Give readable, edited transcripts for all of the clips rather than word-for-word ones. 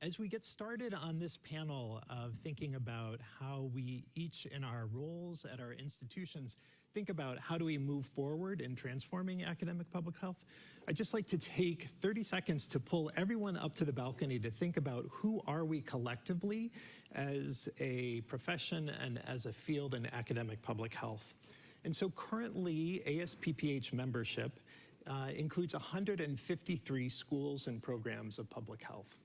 As we get started on this panel of thinking about how we each in our roles at our institutions think about how do we move forward in transforming academic public health, I'd just like to take 30 seconds to pull everyone up to the balcony to think about who are we collectively as a profession and as a field in academic public health. And so currently ASPPH membership includes 153 schools and programs of public health.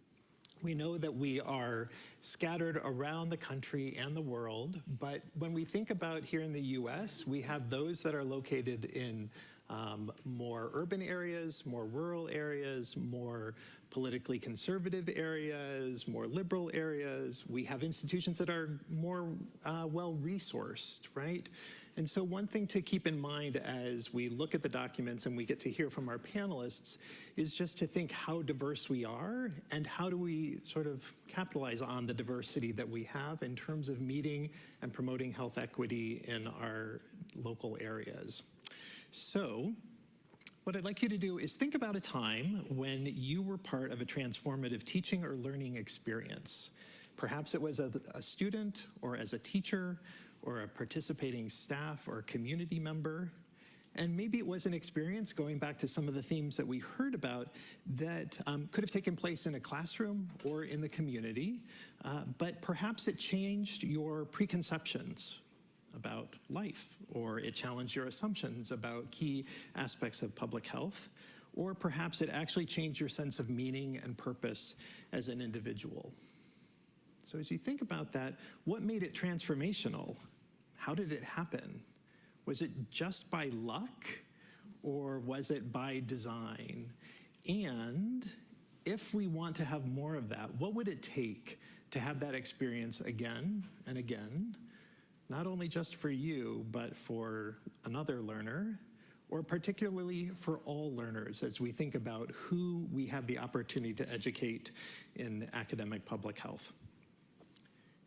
We know that we are scattered around the country and the world, but when we think about here in the US, we have those that are located in more urban areas, more rural areas, more politically conservative areas, more liberal areas. We have institutions that are more well-resourced, right? And so one thing to keep in mind as we look at the documents and we get to hear from our panelists is just to think how diverse we are and how do we sort of capitalize on the diversity that we have in terms of meeting and promoting health equity in our local areas. So what I'd like you to do is think about a time when you were part of a transformative teaching or learning experience. Perhaps it was a student or as a teacher or a participating staff or community member. And maybe it was an experience, going back to some of the themes that we heard about, that could have taken place in a classroom or in the community, but perhaps it changed your preconceptions about life, or it challenged your assumptions about key aspects of public health, or perhaps it actually changed your sense of meaning and purpose as an individual. So as you think about that, what made it transformational? How did it happen? Was it just by luck, or was it by design? And if we want to have more of that, what would it take to have that experience again and again? Not only just for you, but for another learner, or particularly for all learners as we think about who we have the opportunity to educate in academic public health.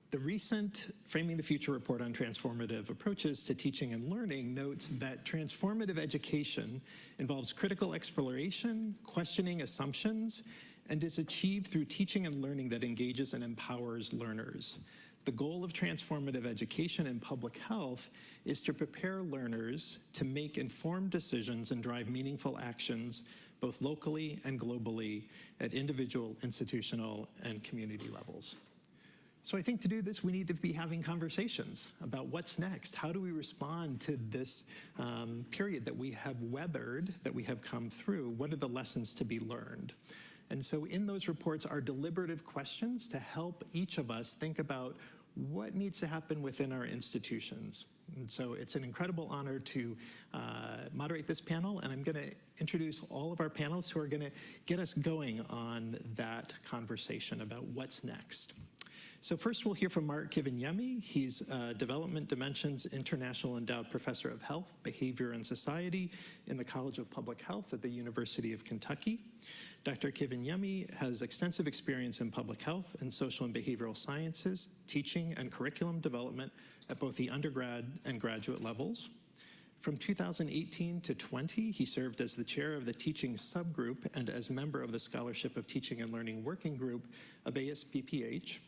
The recent Framing the Future report on transformative approaches to teaching and learning notes that transformative education involves critical exploration, questioning assumptions, and is achieved through teaching and learning that engages and empowers learners. The goal of transformative education in public health is to prepare learners to make informed decisions and drive meaningful actions, both locally and globally, at individual, institutional, and community levels. So I think to do this, we need to be having conversations about what's next. How do we respond to this period that we have weathered, that we have come through? What are the lessons to be learned? And so in those reports are deliberative questions to help each of us think about what needs to happen within our institutions. And so it's an incredible honor to moderate this panel, and I'm going to introduce all of our panelists who are going to get us going on that conversation about what's next. So first we'll hear from Mark Kivinyemi. He's Development Dimensions International Endowed Professor of Health, Behavior, and Society in the College of Public Health at the University of Kentucky. Dr. Kivinyemi has extensive experience in public health and social and behavioral sciences, teaching and curriculum development at both the undergrad and graduate levels. From 2018 to 20, he served as the chair of the teaching subgroup and as member of the Scholarship of Teaching and Learning Working Group of ASPPH.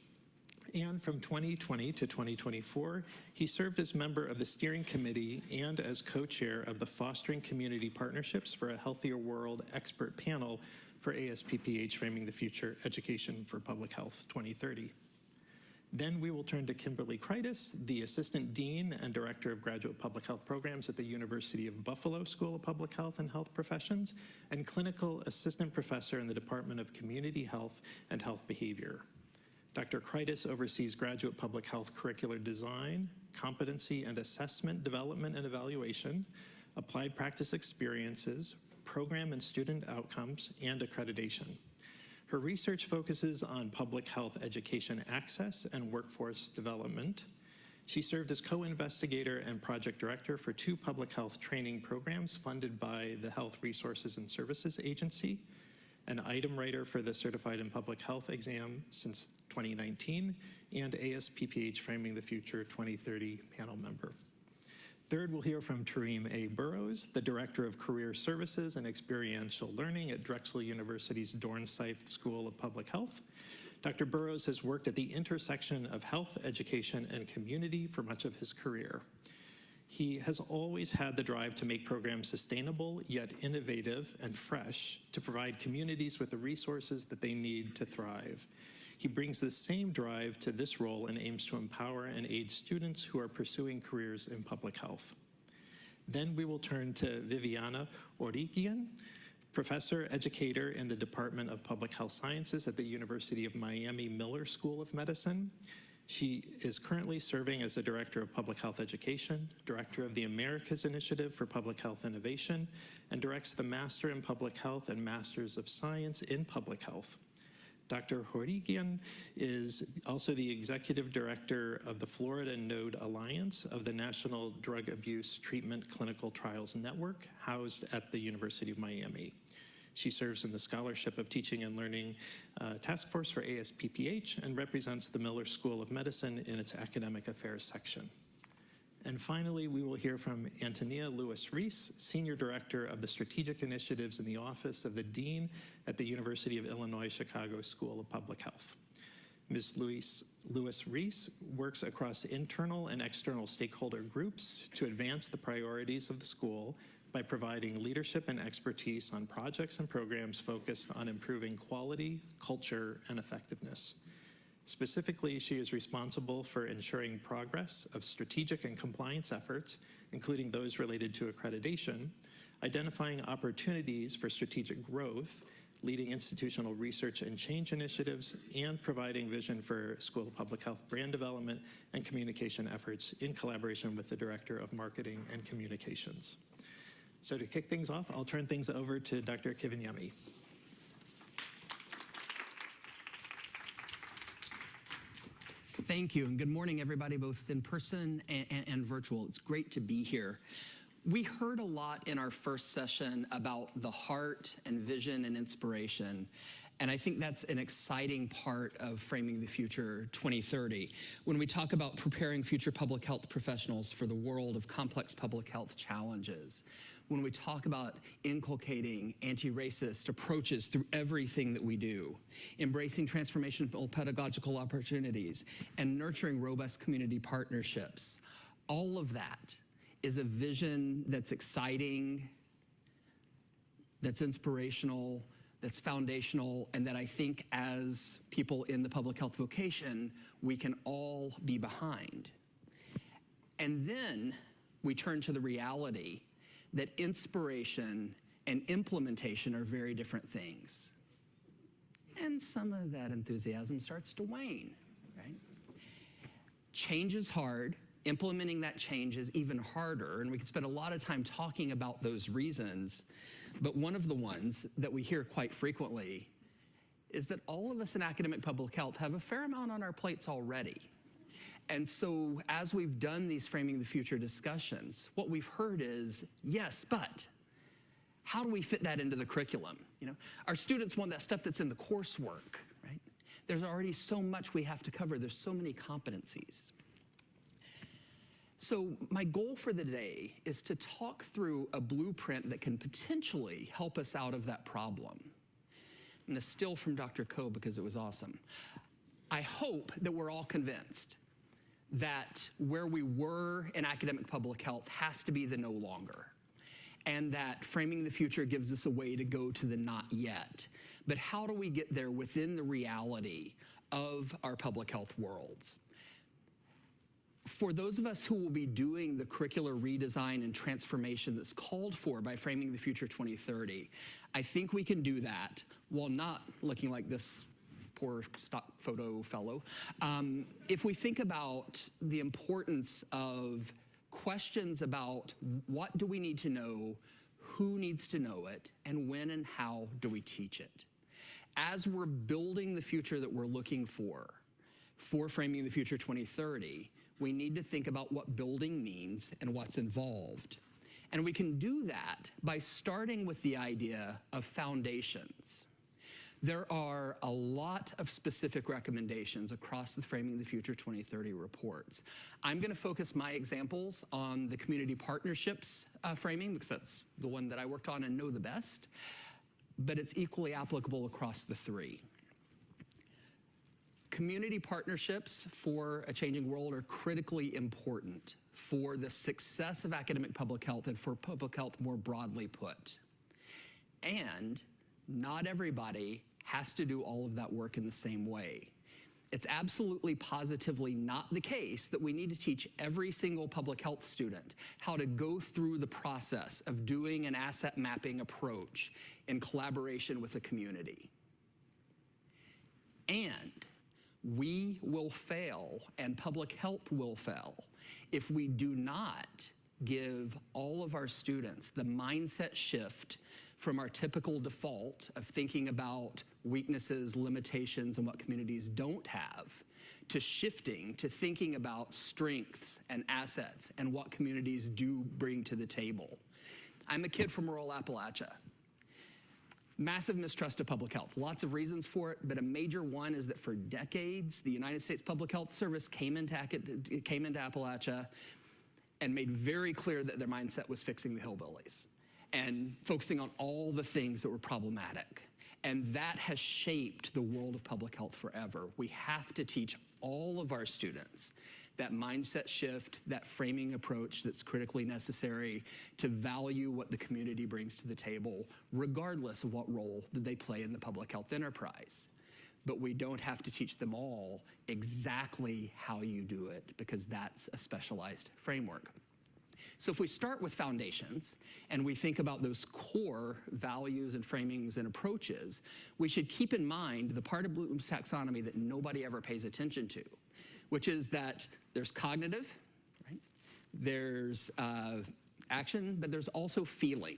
And from 2020 to 2024, he served as member of the steering committee and as co-chair of the Fostering Community Partnerships for a Healthier World expert panel for ASPPH Framing the Future Education for Public Health 2030. Then we will turn to Kimberly Kreitis, the Assistant Dean and Director of Graduate Public Health Programs at the University of Buffalo School of Public Health and Health Professions, and Clinical Assistant Professor in the Department of Community Health and Health Behavior. Dr. Kreitis oversees graduate public health curricular design, competency and assessment, development and evaluation, applied practice experiences, program and student outcomes, and accreditation. Her research focuses on public health education access and workforce development. She served as co-investigator and project director for 2 public health training programs funded by the Health Resources and Services Agency, an item writer for the Certified in Public Health exam since 2019, and ASPPH Framing the Future 2030 panel member. Third, we'll hear from Tariem A. Burroughs, the Director of Career Services and Experiential Learning at Drexel University's Dornsife School of Public Health. Dr. Burroughs has worked at the intersection of health, education, and community for much of his career. He has always had the drive to make programs sustainable, yet innovative and fresh, to provide communities with the resources that they need to thrive. He brings the same drive to this role and aims to empower and aid students who are pursuing careers in public health. Then we will turn to Viviana Origian, professor educator in the Department of Public Health Sciences at the University of Miami Miller School of Medicine. She is currently serving as the Director of Public Health Education, Director of the Americas Initiative for Public Health Innovation, and directs the Master in Public Health and Masters of Science in Public Health. Dr. Horigian is also the Executive Director of the Florida Node Alliance of the National Drug Abuse Treatment Clinical Trials Network, housed at the University of Miami. She serves in the Scholarship of Teaching and Learning Task Force for ASPPH and represents the Miller School of Medicine in its Academic Affairs section. And finally, we will hear from Antonia Lewis-Reese, Senior Director of the Strategic Initiatives in the Office of the Dean at the University of Illinois Chicago School of Public Health. Ms. Lewis-Reese works across internal and external stakeholder groups to advance the priorities of the school by providing leadership and expertise on projects and programs focused on improving quality, culture, and effectiveness. Specifically, she is responsible for ensuring progress of strategic and compliance efforts, including those related to accreditation, identifying opportunities for strategic growth, leading institutional research and change initiatives, and providing vision for School of Public Health brand development and communication efforts in collaboration with the Director of Marketing and Communications. So to kick things off, I'll turn things over to Dr. Kivinyami. Thank you, and good morning, everybody, both in person and virtual. It's great to be here. We heard a lot in our first session about the heart and vision and inspiration, and I think that's an exciting part of Framing the Future 2030. When we talk about preparing future public health professionals for the world of complex public health challenges, when we talk about inculcating anti-racist approaches through everything that we do, embracing transformational pedagogical opportunities, and nurturing robust community partnerships, all of that is a vision that's exciting, that's inspirational, that's foundational, and that I think as people in the public health vocation, we can all be behind. And then we turn to the reality that inspiration and implementation are very different things. And some of that enthusiasm starts to wane, right? Change is hard. Implementing that change is even harder, and we could spend a lot of time talking about those reasons, but one of the ones that we hear quite frequently is that all of us in academic public health have a fair amount on our plates already. And so as we've done these Framing the Future discussions, what we've heard is, yes, but how do we fit that into the curriculum? You know, our students want that stuff that's in the coursework, right? There's already so much we have to cover. There's so many competencies. So my goal for the day is to talk through a blueprint that can potentially help us out of that problem. I'm gonna steal from Dr. Koh because it was awesome. I hope that we're all convinced that where we were in academic public health has to be the no longer, and that Framing the Future gives us a way to go to the not yet. But how do we get there within the reality of our public health worlds? For those of us who will be doing the curricular redesign and transformation that's called for by Framing the Future 2030, I think we can do that while not looking like this poor stock photo fellow. If we think about the importance of questions about what do we need to know, who needs to know it, and when and how do we teach it? As we're building the future that we're looking for Framing the Future 2030, we need to think about what building means and what's involved. And we can do that by starting with the idea of foundations. There are a lot of specific recommendations across the Framing the Future 2030 reports. I'm going to focus my examples on the community partnerships framing because that's the one that I worked on and know the best, but it's equally applicable across the three. Community partnerships for a changing world are critically important for the success of academic public health and for public health more broadly put. And not everybody has to do all of that work in the same way. It's absolutely positively not the case that we need to teach every single public health student how to go through the process of doing an asset mapping approach in collaboration with the community. And we will fail, and public health will fail, if we do not give all of our students the mindset shift from our typical default of thinking about weaknesses, limitations, and what communities don't have, to shifting to thinking about strengths and assets and what communities do bring to the table. I'm a kid from rural Appalachia. Massive mistrust of public health. Lots of reasons for it, but a major one is that for decades, the United States Public Health Service came into Appalachia and made very clear that their mindset was fixing the hillbillies and focusing on all the things that were problematic. And that has shaped the world of public health forever. We have to teach all of our students that mindset shift, that framing approach that's critically necessary to value what the community brings to the table, regardless of what role that they play in the public health enterprise. But we don't have to teach them all exactly how you do it, because that's a specialized framework. So if we start with foundations and we think about those core values and framings and approaches, we should keep in mind the part of Bloom's taxonomy that nobody ever pays attention to, which is that there's cognitive, right? There's action, but there's also feeling.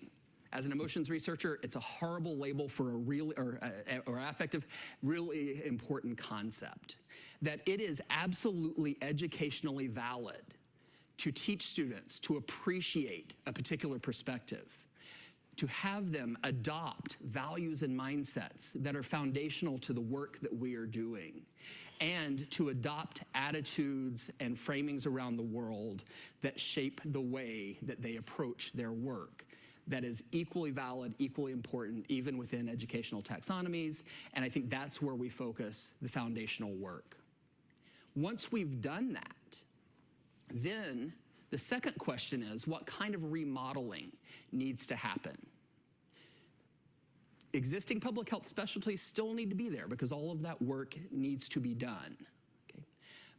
As an emotions researcher, it's a horrible label for a real or affective, really important concept. That it is absolutely educationally valid to teach students to appreciate a particular perspective, to have them adopt values and mindsets that are foundational to the work that we are doing, and to adopt attitudes and framings around the world that shape the way that they approach their work. That is equally valid, equally important, even within educational taxonomies, and I think that's where we focus the foundational work. Once we've done that, then the second question is, what kind of remodeling needs to happen? Existing public health specialties still need to be there because all of that work needs to be done. Okay?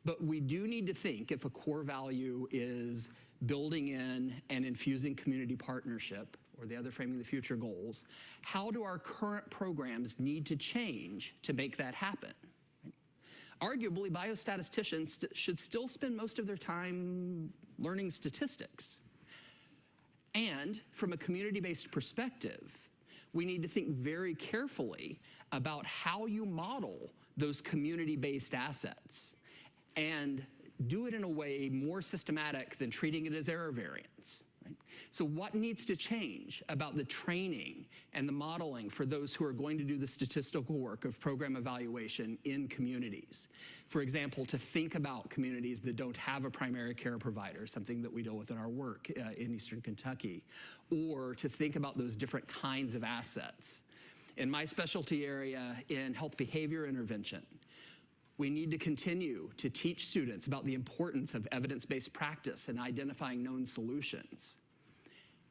But we do need to think, if a core value is building in and infusing community partnership, or the other framing the future goals, how do our current programs need to change to make that happen? Arguably, biostatisticians should still spend most of their time learning statistics. And from a community-based perspective, we need to think very carefully about how you model those community-based assets and do it in a way more systematic than treating it as error variance. Right? So what needs to change about the training and the modeling for those who are going to do the statistical work of program evaluation in communities? For example, to think about communities that don't have a primary care provider, something that we deal with in our work in Eastern Kentucky, or to think about those different kinds of assets. In my specialty area in health behavior intervention, we need to continue to teach students about the importance of evidence-based practice and identifying known solutions.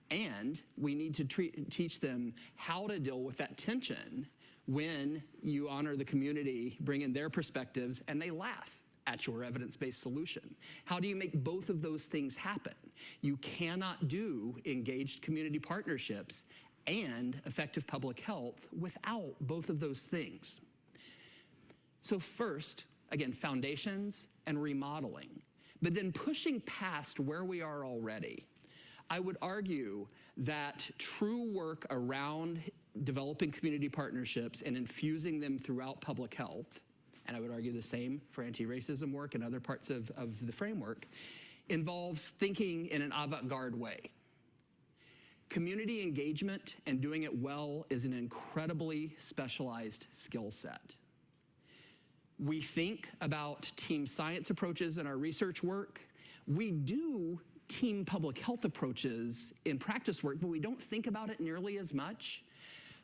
And we need to teach them how to deal with that tension when you honor the community, bring in their perspectives, and they laugh at your evidence-based solution. How do you make both of those things happen? You cannot do engaged community partnerships and effective public health without both of those things. So first, again, foundations and remodeling, but then pushing past where we are already. I would argue that true work around developing community partnerships and infusing them throughout public health, and I would argue the same for anti-racism work and other parts of the framework, involves thinking in an avant-garde way. Community engagement and doing it well is an incredibly specialized skill set. We think about team science approaches in our research work. We do team public health approaches in practice work, but we don't think about it nearly as much.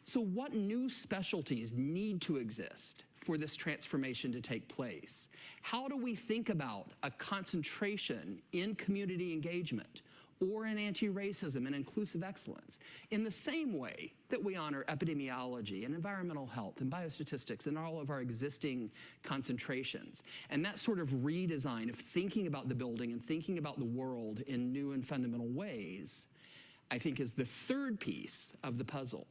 So what new specialties need to exist for this transformation to take place? How do we think about a concentration in community engagement or in anti-racism and inclusive excellence in the same way that we honor epidemiology and environmental health and biostatistics and all of our existing concentrations? And that sort of redesign of thinking about the building and thinking about the world in new and fundamental ways, I think, is the third piece of the puzzle.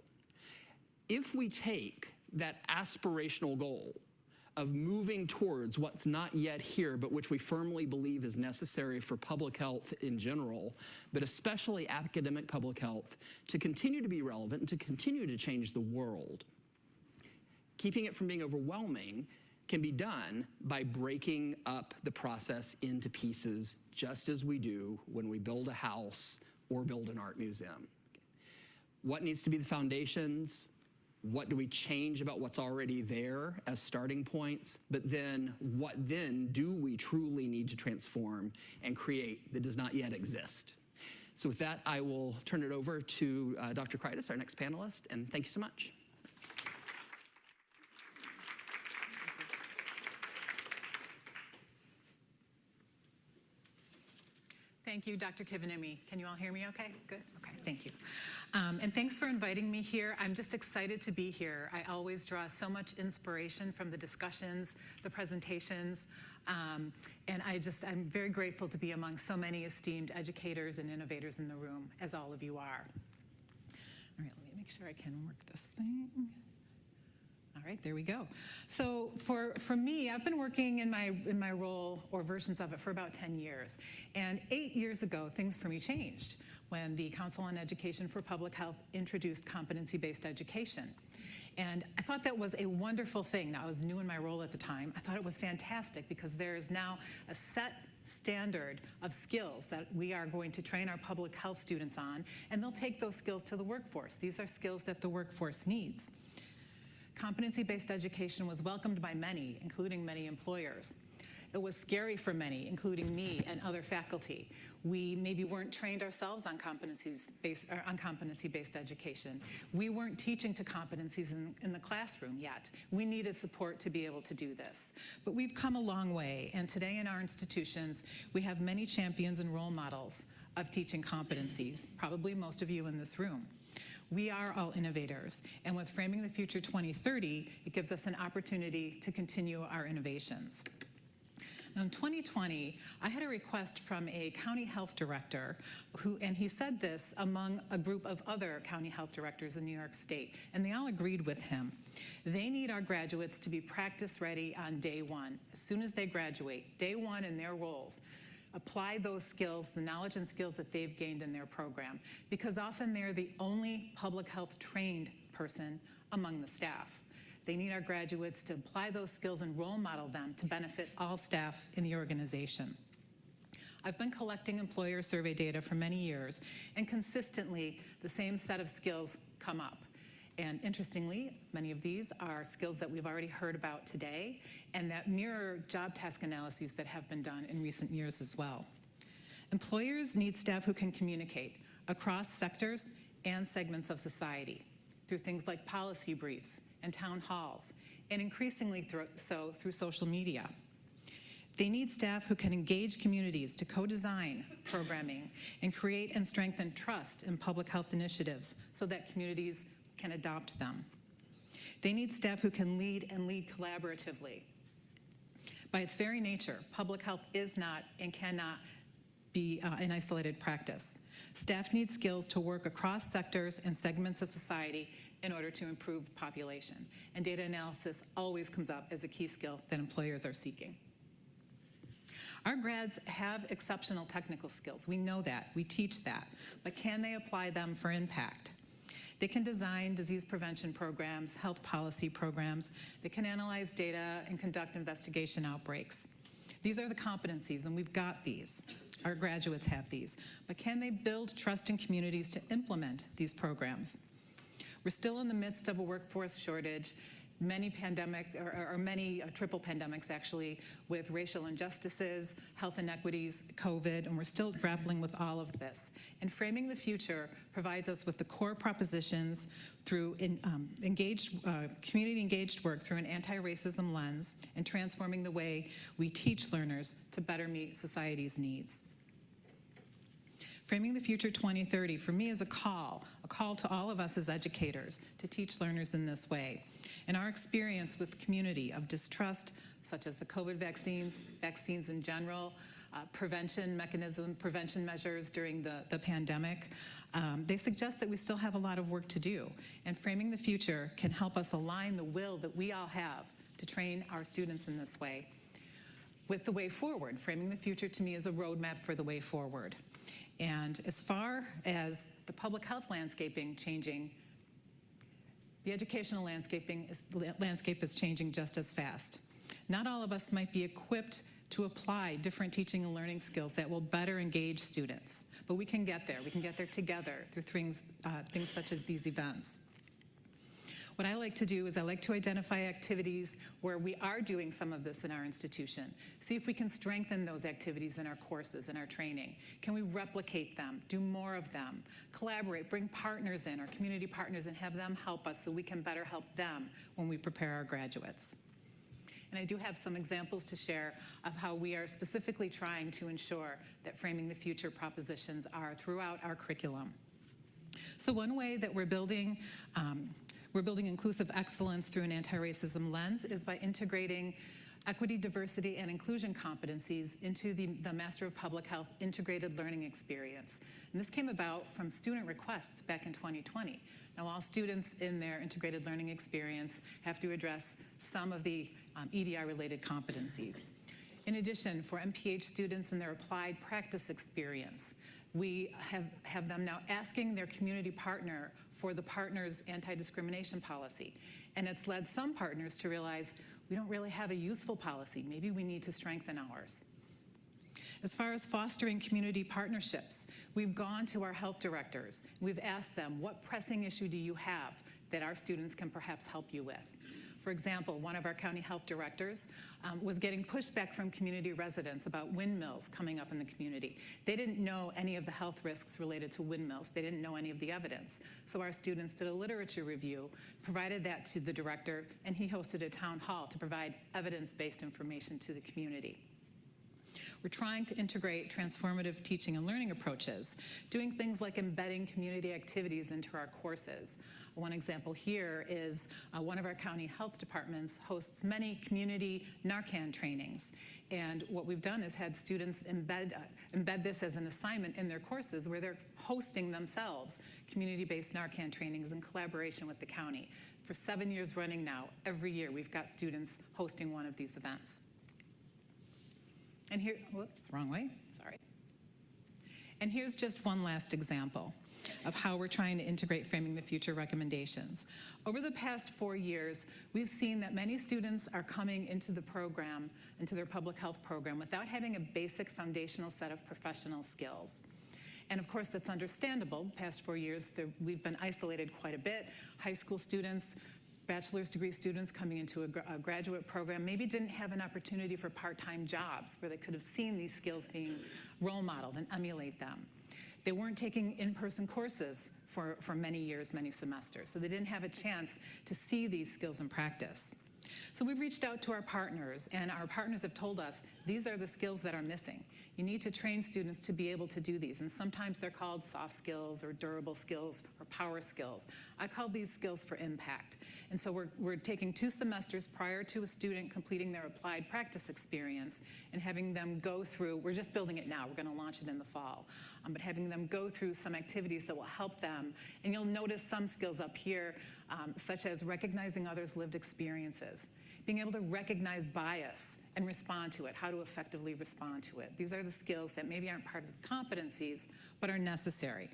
If we take that aspirational goal of moving towards what's not yet here, but which we firmly believe is necessary for public health in general, but especially academic public health, to continue to be relevant and to continue to change the world, keeping it from being overwhelming can be done by breaking up the process into pieces, just as we do when we build a house or build an art museum. What needs to be the foundations? What do we change about what's already there as starting points? But then, what then do we truly need to transform and create that does not yet exist? So with that, I will turn it over to Dr. Kreitis, our next panelist, and thank you so much. Thank you, Dr. Kivanimi. Can you all hear me okay? Good, okay, thank you. And thanks for inviting me here. I'm just excited to be here. I always draw so much inspiration from the discussions, the presentations, and I'm very grateful to be among so many esteemed educators and innovators in the room, as all of you are. All right, let me make sure I can work this thing. All right, there we go. So for me, I've been working in my role, or versions of it, for about 10 years. And 8 years ago, things for me changed when the Council on Education for Public Health introduced competency-based education. And I thought that was a wonderful thing. Now, I was new in my role at the time. I thought it was fantastic because there is now a set standard of skills that we are going to train our public health students on, and they'll take those skills to the workforce. These are skills that the workforce needs. Competency-based education was welcomed by many, including many employers. It was scary for many, including me and other faculty. We maybe weren't trained ourselves on competency-based education. We weren't teaching to competencies in the classroom yet. We needed support to be able to do this. But we've come a long way, and today in our institutions, we have many champions and role models of teaching competencies, probably most of you in this room. We are all innovators, and with Framing the Future 2030, it gives us an opportunity to continue our innovations. Now, in 2020, I had a request from a county health director, and he said this among a group of other county health directors in New York State, and they all agreed with him. They need our graduates to be practice ready on day one, as soon as they graduate, day one in their roles. Apply those skills, the knowledge and skills that they've gained in their program, because often they're the only public health trained person among the staff. They need our graduates to apply those skills and role model them to benefit all staff in the organization. I've been collecting employer survey data for many years, and consistently the same set of skills come up. And interestingly, many of these are skills that we've already heard about today and that mirror job task analyses that have been done in recent years as well. Employers need staff who can communicate across sectors and segments of society through things like policy briefs and town halls, and increasingly through social media. They need staff who can engage communities to co-design programming and create and strengthen trust in public health initiatives so that communities can adopt them. They need staff who can lead and lead collaboratively. By its very nature, public health is not and cannot be an isolated practice. Staff need skills to work across sectors and segments of society in order to improve population. And data analysis always comes up as a key skill that employers are seeking. Our grads have exceptional technical skills. We know that, we teach that, but can they apply them for impact? They can design disease prevention programs, health policy programs. They can analyze data and conduct investigation outbreaks. These are the competencies, and we've got these. Our graduates have these. But can they build trust in communities to implement these programs? We're still in the midst of a workforce shortage, many pandemics, or many triple pandemics actually, with racial injustices, health inequities, COVID, and we're still grappling with all of this. And Framing the Future provides us with the core propositions through community-engaged work through an anti-racism lens and transforming the way we teach learners to better meet society's needs. Framing the Future 2030 for me is a call to all of us as educators to teach learners in this way. In our experience with community of distrust, such as the COVID vaccines in general, prevention measures during the pandemic, they suggest that we still have a lot of work to do. And Framing the Future can help us align the will that we all have to train our students in this way with the way forward. Framing the Future to me is a roadmap for the way forward. And as far as the public health landscape changing, the educational landscape is changing just as fast. Not all of us might be equipped to apply different teaching and learning skills that will better engage students, but we can get there. We can get there together through things such as these events. What I like to do is I like to identify activities where we are doing some of this in our institution. See if we can strengthen those activities in our courses, in our training. Can we replicate them, do more of them, collaborate, bring partners in, our community partners, and have them help us so we can better help them when we prepare our graduates. And I do have some examples to share of how we are specifically trying to ensure that Framing the Future propositions are throughout our curriculum. So one way that we're building inclusive excellence through an anti-racism lens is by integrating equity, diversity, and inclusion competencies into the Master of Public Health integrated learning experience. And this came about from student requests back in 2020. Now, all students in their integrated learning experience have to address some of the EDI-related competencies. In addition, for MPH students in their applied practice experience, we have them now asking their community partner for the partner's anti-discrimination policy. And it's led some partners to realize we don't really have a useful policy. Maybe we need to strengthen ours. As far as fostering community partnerships, we've gone to our health directors. We've asked them, what pressing issue do you have that our students can perhaps help you with? For example, one of our county health directors was getting pushback from community residents about windmills coming up in the community. They didn't know any of the health risks related to windmills. They didn't know any of the evidence. So our students did a literature review, provided that to the director, and he hosted a town hall to provide evidence-based information to the community. We're trying to integrate transformative teaching and learning approaches, doing things like embedding community activities into our courses. One example here is one of our county health departments hosts many community Narcan trainings. And what we've done is had students embed this as an assignment in their courses where they're hosting themselves community-based Narcan trainings in collaboration with the county. For 7 years running now, every year we've got students hosting one of these events. And here, whoops, wrong way, sorry. And here's just one last example of how we're trying to integrate Framing the Future recommendations. Over the past 4 years, we've seen that many students are coming into the program, into their public health program, without having a basic foundational set of professional skills. And of course, that's understandable. The past 4 years, we've been isolated quite a bit. High school students, bachelor's degree students coming into a graduate program maybe didn't have an opportunity for part-time jobs where they could have seen these skills being role modeled and emulate them. They weren't taking in-person courses for many years, many semesters, so they didn't have a chance to see these skills in practice. So we've reached out to our partners, and our partners have told us these are the skills that are missing. You need to train students to be able to do these, and sometimes they're called soft skills or durable skills or power skills. I call these skills for impact. And so we're taking 2 semesters prior to a student completing their applied practice experience and having them go through, we're just building it now, we're going to launch it in the fall, but having them go through some activities that will help them. And you'll notice some skills up here, such as recognizing others' lived experiences, being able to recognize bias and respond to it, how to effectively respond to it. These are the skills that maybe aren't part of the competencies, but are necessary.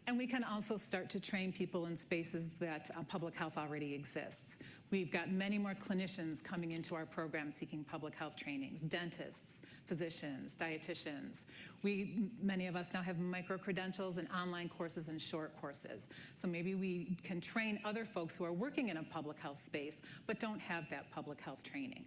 And we can also start to train people in spaces that public health already exists. We've got many more clinicians coming into our program seeking public health trainings, dentists, physicians, dietitians. Many of us now have micro-credentials and online courses and short courses. So maybe we can train other folks who are working in a public health space but don't have that public health training.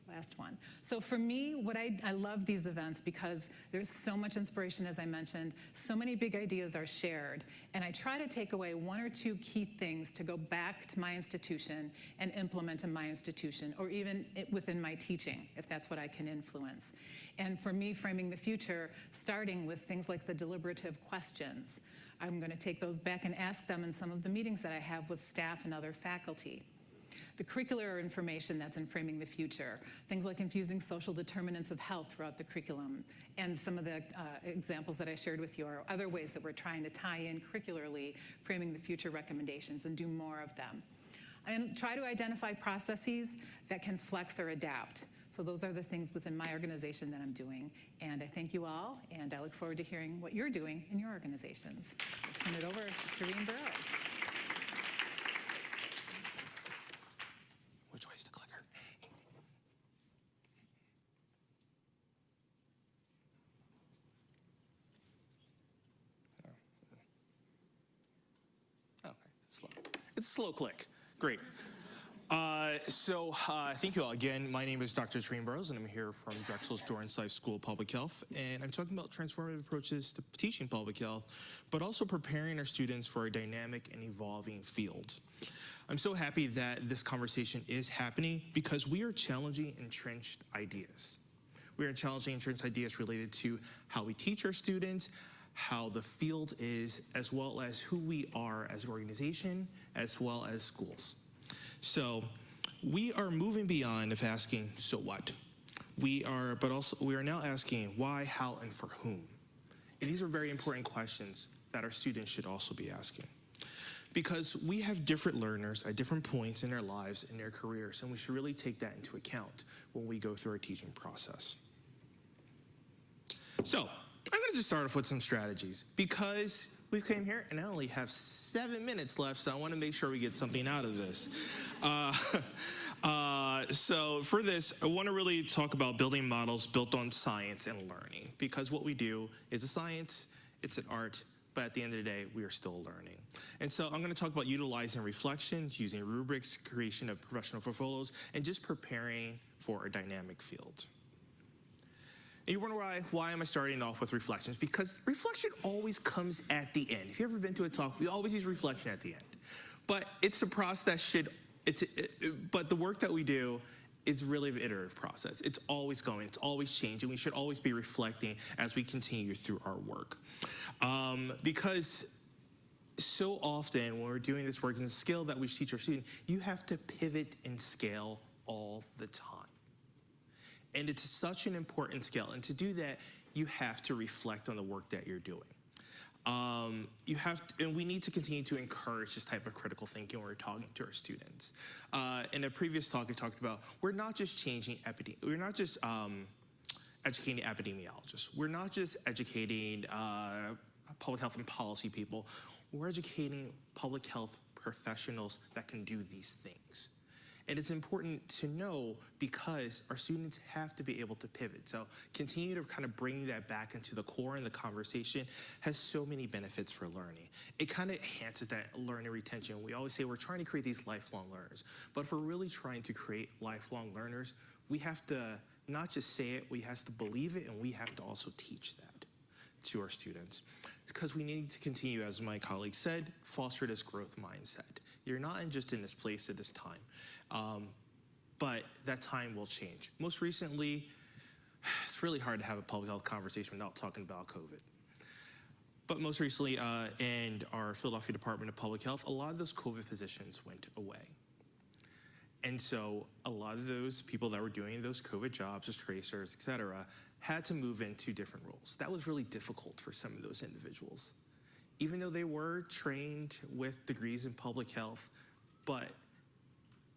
Last one. So for me, I love these events because there's so much inspiration, as I mentioned. So many big ideas are shared. And I try to take away one or two key things to go back to my institution and implement in my institution, or even within my teaching, if that's what I can influence. And for me, framing the future, starting with things like the deliberative questions. I'm going to take those back and ask them in some of the meetings that I have with staff and other faculty. The curricular information that's in framing the future, things like infusing social determinants of health throughout the curriculum, and some of the examples that I shared with you are other ways that we're trying to tie in curricularly framing the future recommendations and do more of them. And try to identify processes that can flex or adapt. So those are the things within my organization that I'm doing. And I thank you all, and I look forward to hearing what you're doing in your organizations. I'll turn it over to Tariem Burroughs. Which way's the clicker? Oh, okay, it's slow. It's a slow click. Great. Thank you all again. My name is Dr. Tariem Burroughs, and I'm here from Drexel's Dornsife School of Public Health. And I'm talking about transformative approaches to teaching public health, but also preparing our students for a dynamic and evolving field. I'm so happy that this conversation is happening because we are challenging entrenched ideas. We are challenging entrenched ideas related to how we teach our students, how the field is, as well as who we are as an organization, as well as schools. So we are moving beyond of asking, so what? We are now asking why, how, and for whom. And these are very important questions that our students should also be asking. Because we have different learners at different points in their lives and their careers, and we should really take that into account when we go through our teaching process. So I'm gonna just start off with some strategies because we came here and I only have 7 minutes left, so I wanna make sure we get something out of this. So for this, I wanna really talk about building models built on science and learning, because what we do is a science, it's an art, but at the end of the day, we are still learning. And so I'm gonna talk about utilizing reflections, using rubrics, creation of professional portfolios, and just preparing for a dynamic field. And you wonder why am I starting off with reflections? Because reflection always comes at the end. If you've ever been to a talk, we always use reflection at the end. But it's a process that but the work that we do is really an iterative process. It's always going, it's always changing. We should always be reflecting as we continue through our work. Because so often when we're doing this work, and the skill that we teach our students, you have to pivot and scale all the time. And it's such an important skill. And to do that, you have to reflect on the work that you're doing. And we need to continue to encourage this type of critical thinking when we're talking to our students. In a previous talk, I talked about we're not just educating epidemiologists. We're not just educating public health and policy people. We're educating public health professionals that can do these things. And it's important to know because our students have to be able to pivot. So continue to kind of bring that back into the core and the conversation has so many benefits for learning. It kind of enhances that learning retention. We always say we're trying to create these lifelong learners. But if we're really trying to create lifelong learners, we have to not just say it, we have to believe it, and we have to also teach that to our students. Because we need to continue, as my colleague said, foster this growth mindset. You're not just in this place at this time. But that time will change. Most recently, it's really hard to have a public health conversation without talking about COVID. But most recently, in our Philadelphia Department of Public Health, a lot of those COVID positions went away. And so a lot of those people that were doing those COVID jobs as tracers, et cetera, had to move into different roles. That was really difficult for some of those individuals. Even though they were trained with degrees in public health, but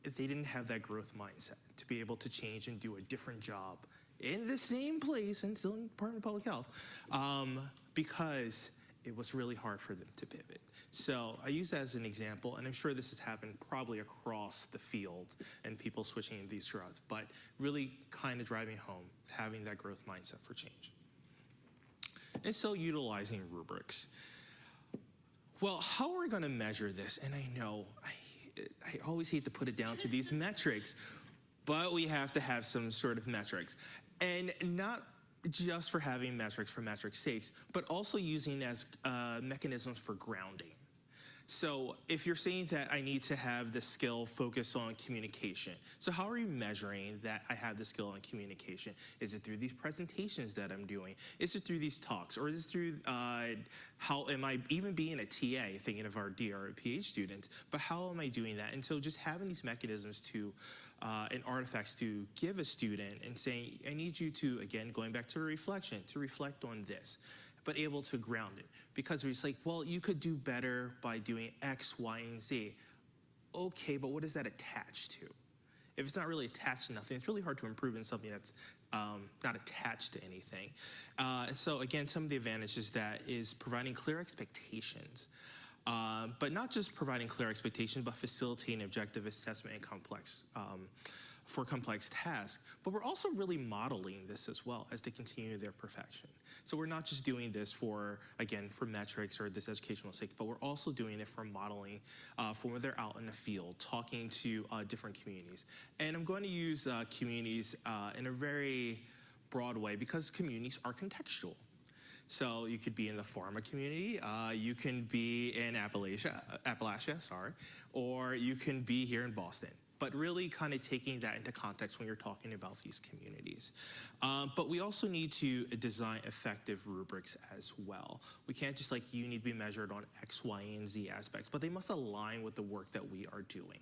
they didn't have that growth mindset to be able to change and do a different job in the same place and still in the Department of Public Health because it was really hard for them to pivot. So I use that as an example, and I'm sure this has happened probably across the field and people switching these routes, but really kind of driving home, having that growth mindset for change. And so utilizing rubrics. Well, how are we going to measure this? And I know I always hate to put it down to these metrics, but we have to have some sort of metrics. And not just for having metrics for metrics' sakes, but also using as mechanisms for grounding. So if you're saying that I need to have the skill focus on communication, so how are you measuring that I have the skill on communication? Is it through these presentations that I'm doing? Is it through these talks? Or is it through how am I even being a TA, thinking of our DRPH students, but how am I doing that? And so just having these mechanisms to and artifacts to give a student and saying, I need you to, again, going back to reflection, to reflect on this, but able to ground it. Because it's like, well, you could do better by doing X, Y, and Z. Okay, but what is that attached to? If it's not really attached to nothing, it's really hard to improve in something that's not attached to anything. So again, some of the advantages that is providing clear expectations. But not just providing clear expectations, but facilitating objective assessment and for complex tasks. But we're also really modeling this as well as they continue their perfection. So we're not just doing this for, again, for metrics or this educational sake, but we're also doing it for modeling for when they're out in the field, talking to different communities. And I'm going to use communities in a very broad way because communities are contextual. So you could be in the pharma community, you can be in Appalachia, or you can be here in Boston. But really kind of taking that into context when you're talking about these communities. But we also need to design effective rubrics as well. We can't just like, you need to be measured on X, Y, and Z aspects, but they must align with the work that we are doing.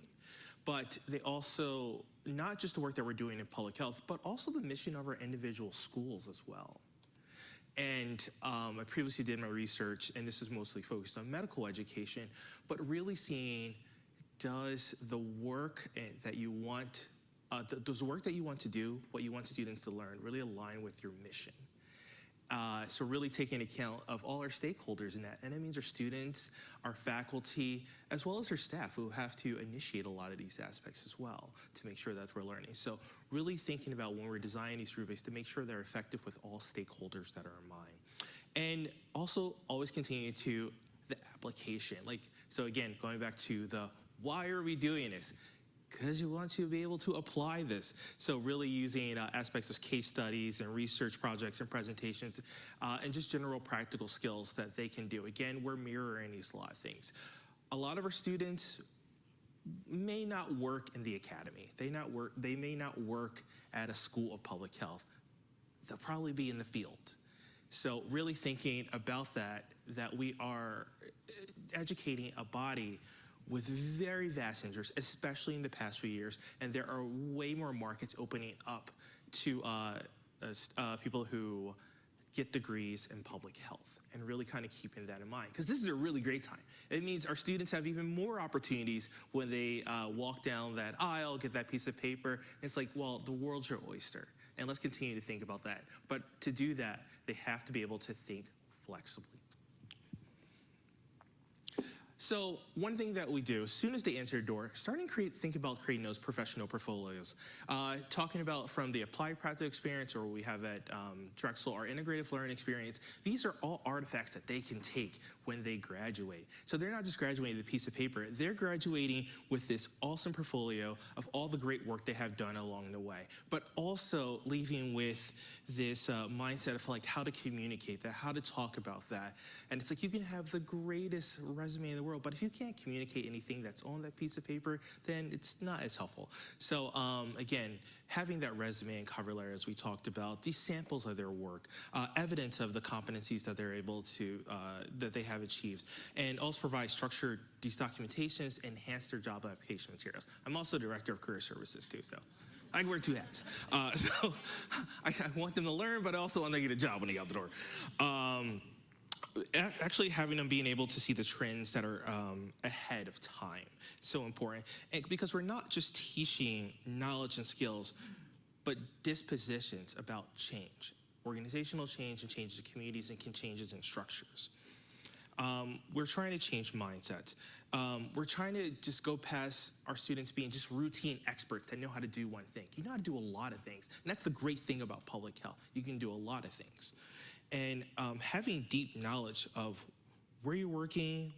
But they also, not just the work that we're doing in public health, but also the mission of our individual schools as well. And I previously did my research, and this is mostly focused on medical education, but really seeing, does the work that you want, does the work that you want to do, what you want students to learn, really align with your mission? So really taking account of all our stakeholders in that, and that means our students, our faculty, as well as our staff who have to initiate a lot of these aspects as well to make sure that we're learning. So really thinking about when we're designing these rubrics to make sure they're effective with all stakeholders that are in mind. And also always continue to the application. Like, so again, going back to the why are we doing this? Because you want to be able to apply this. So really using aspects of case studies and research projects and presentations and just general practical skills that they can do. Again, we're mirroring these a lot of things. A lot of our students may not work in the academy. They may not work at a school of public health. They'll probably be in the field. So really thinking about that we are educating a body with very vast interests, especially in the past few years, and there are way more markets opening up to people who get degrees in public health, and really kind of keeping that in mind, because this is a really great time. It means our students have even more opportunities when they walk down that aisle, get that piece of paper. It's like, well, the world's your oyster, and let's continue to think about that. But to do that, they have to be able to think flexibly. So one thing that we do, as soon as they enter the door, starting to think about creating those professional portfolios. Talking about from the applied practical experience, or we have at Drexel, our integrative learning experience, these are all artifacts that they can take when they graduate. So they're not just graduating with a piece of paper, they're graduating with this awesome portfolio of all the great work they have done along the way, but also leaving with this mindset of like how to communicate that, how to talk about that. And it's like you can have the greatest resume in the world, but if you can't communicate anything that's on that piece of paper, then it's not as helpful. So again, having that resume and cover letter, as we talked about, these samples of their work, evidence of the competencies that they're able to, that they have achieved, and also provide structured these documentations, enhance their job application materials. I'm also director of career services too, so I wear two hats. So I want them to learn, but I also want them to get a job when they get out the door. Actually having them being able to see the trends that are ahead of time, so important. And because we're not just teaching knowledge and skills, but dispositions about change. organizational change and changes in communities and changes in structures. We're trying to change mindsets. We're trying to just go past our students being just routine experts that know how to do one thing. You know how to do a lot of things. And that's the great thing about public health. You can do a lot of things. And having deep knowledge of where you're working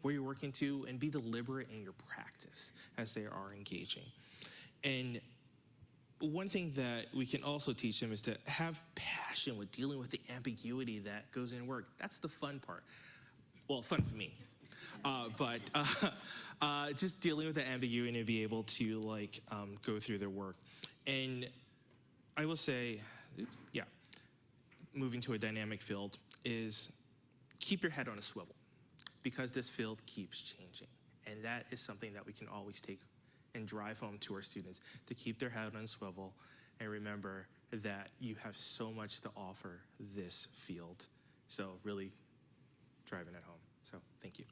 to, and be deliberate in your practice as they are engaging. And one thing that we can also teach them is to have passion with dealing with the ambiguity that goes in work. That's the fun part. Well, it's fun for me, but just dealing with the ambiguity and be able to like go through their work. And I will say, yeah, moving to a dynamic field is keep your head on a swivel, because this field keeps changing. And that is something that we can always take and drive home to our students, to keep their head on a swivel and remember that you have so much to offer this field. So really driving it home. So thank you.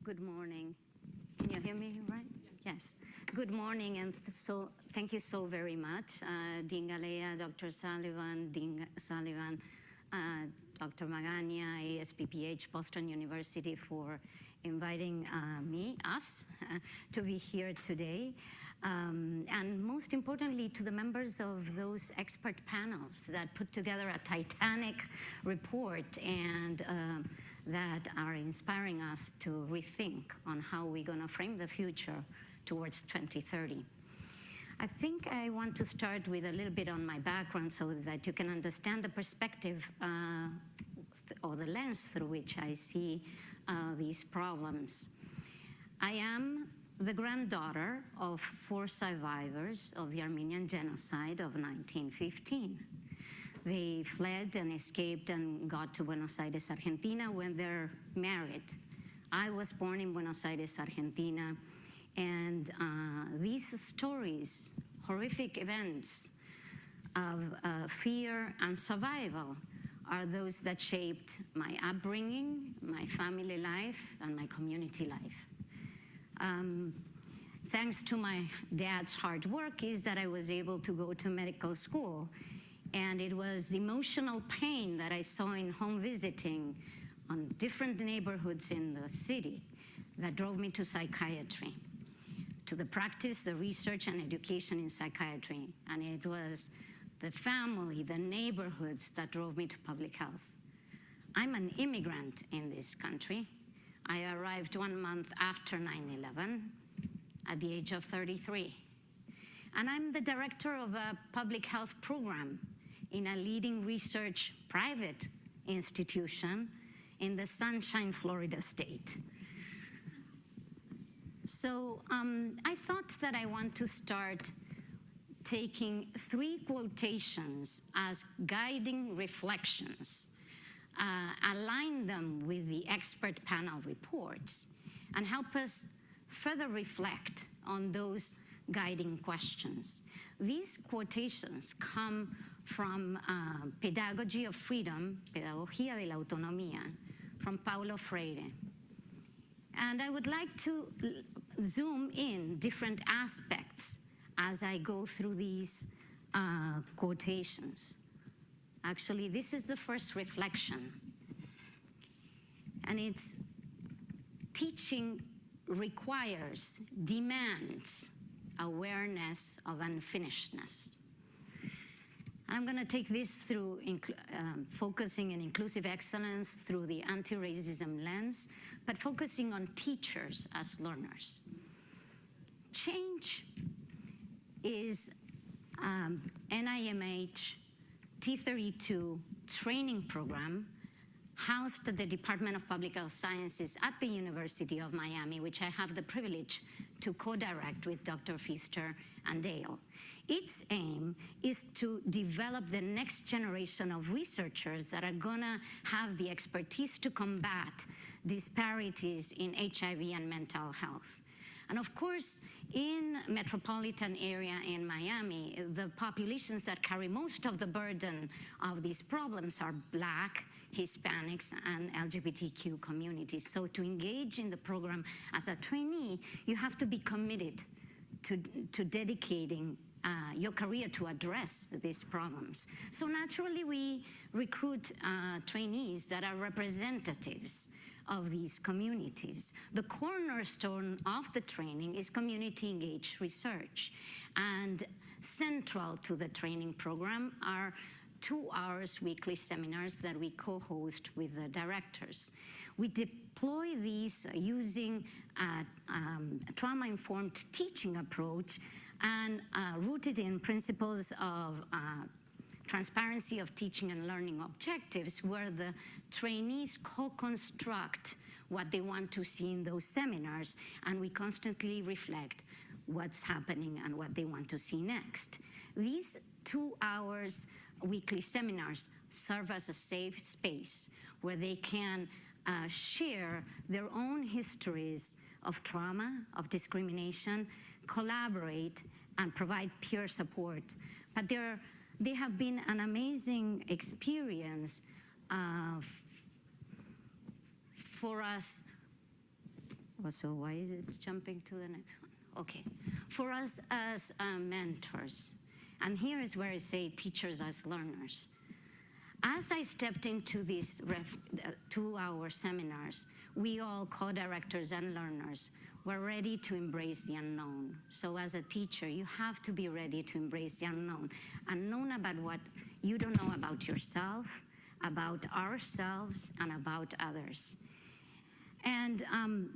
Good morning. Can you hear me right? Yes. Good morning, and so thank you so very much, Dean Galea, Dr. Sullivan, Dean Sullivan, Dr. Magana, ASPPH, Boston University, for inviting us, to be here today. And most importantly, to the members of those expert panels that put together a titanic report and that are inspiring us to rethink on how we're going to frame the future towards 2030. I think I want to start with a little bit on my background so that you can understand the perspective or the lens through which I see these problems. I am the granddaughter of 4 survivors of the Armenian genocide of 1915. They fled and escaped and got to Buenos Aires, Argentina when they're married. I was born in Buenos Aires, Argentina, and these stories, horrific events of fear and survival, are those that shaped my upbringing, my family life, and my community life. Thanks to my dad's hard work is that I was able to go to medical school, and it was the emotional pain that I saw in home visiting on different neighborhoods in the city that drove me to psychiatry, to the practice, the research, and education in psychiatry. And it was the family, the neighborhoods that drove me to public health. I'm an immigrant in this country. I arrived 1 month after 9/11 at the age of 33. And I'm the director of a public health program in a leading research private institution in the Sunshine, Florida state. So I thought that I want to start taking 3 quotations as guiding reflections, align them with the expert panel reports, and help us further reflect on those guiding questions. These quotations come from Pedagogy of Freedom, Pedagogía de la Autonomía, from Paulo Freire. And I would like to zoom in different aspects as I go through these quotations. Actually, this is the first reflection. And it's teaching requires, demands awareness of unfinishedness. I'm going to take this through focusing on inclusive excellence through the anti-racism lens, but focusing on teachers as learners. Change is NIMH T32 training program housed at the Department of Public Health Sciences at the University of Miami, which I have the privilege to co-direct with Dr. Pfister and Dale. Its aim is to develop the next generation of researchers that are gonna have the expertise to combat disparities in HIV and mental health. And of course, in metropolitan area in Miami, the populations that carry most of the burden of these problems are Black, Hispanics, and LGBTQ communities. So to engage in the program as a trainee, you have to be committed to dedicating your career to address these problems. So naturally, we recruit trainees that are representatives of these communities. The cornerstone of the training is community-engaged research. And central to the training program are 2 hours weekly seminars that we co-host with the directors. We deploy these using a trauma-informed teaching approach and rooted in principles of transparency of teaching and learning objectives, where the trainees co-construct what they want to see in those seminars, and we constantly reflect what's happening and what they want to see next. These 2 hours weekly seminars serve as a safe space where they can share their own histories of trauma, of discrimination, collaborate, and provide peer support. But they have been an amazing experience for us. So why is it jumping to the next one? Okay. For us as mentors, and here is where I say teachers as learners. As I stepped into these 2-hour seminars, we all co-directors and learners were ready to embrace the unknown. So as a teacher, you have to be ready to embrace the unknown about what you don't know about yourself, about ourselves, and about others. And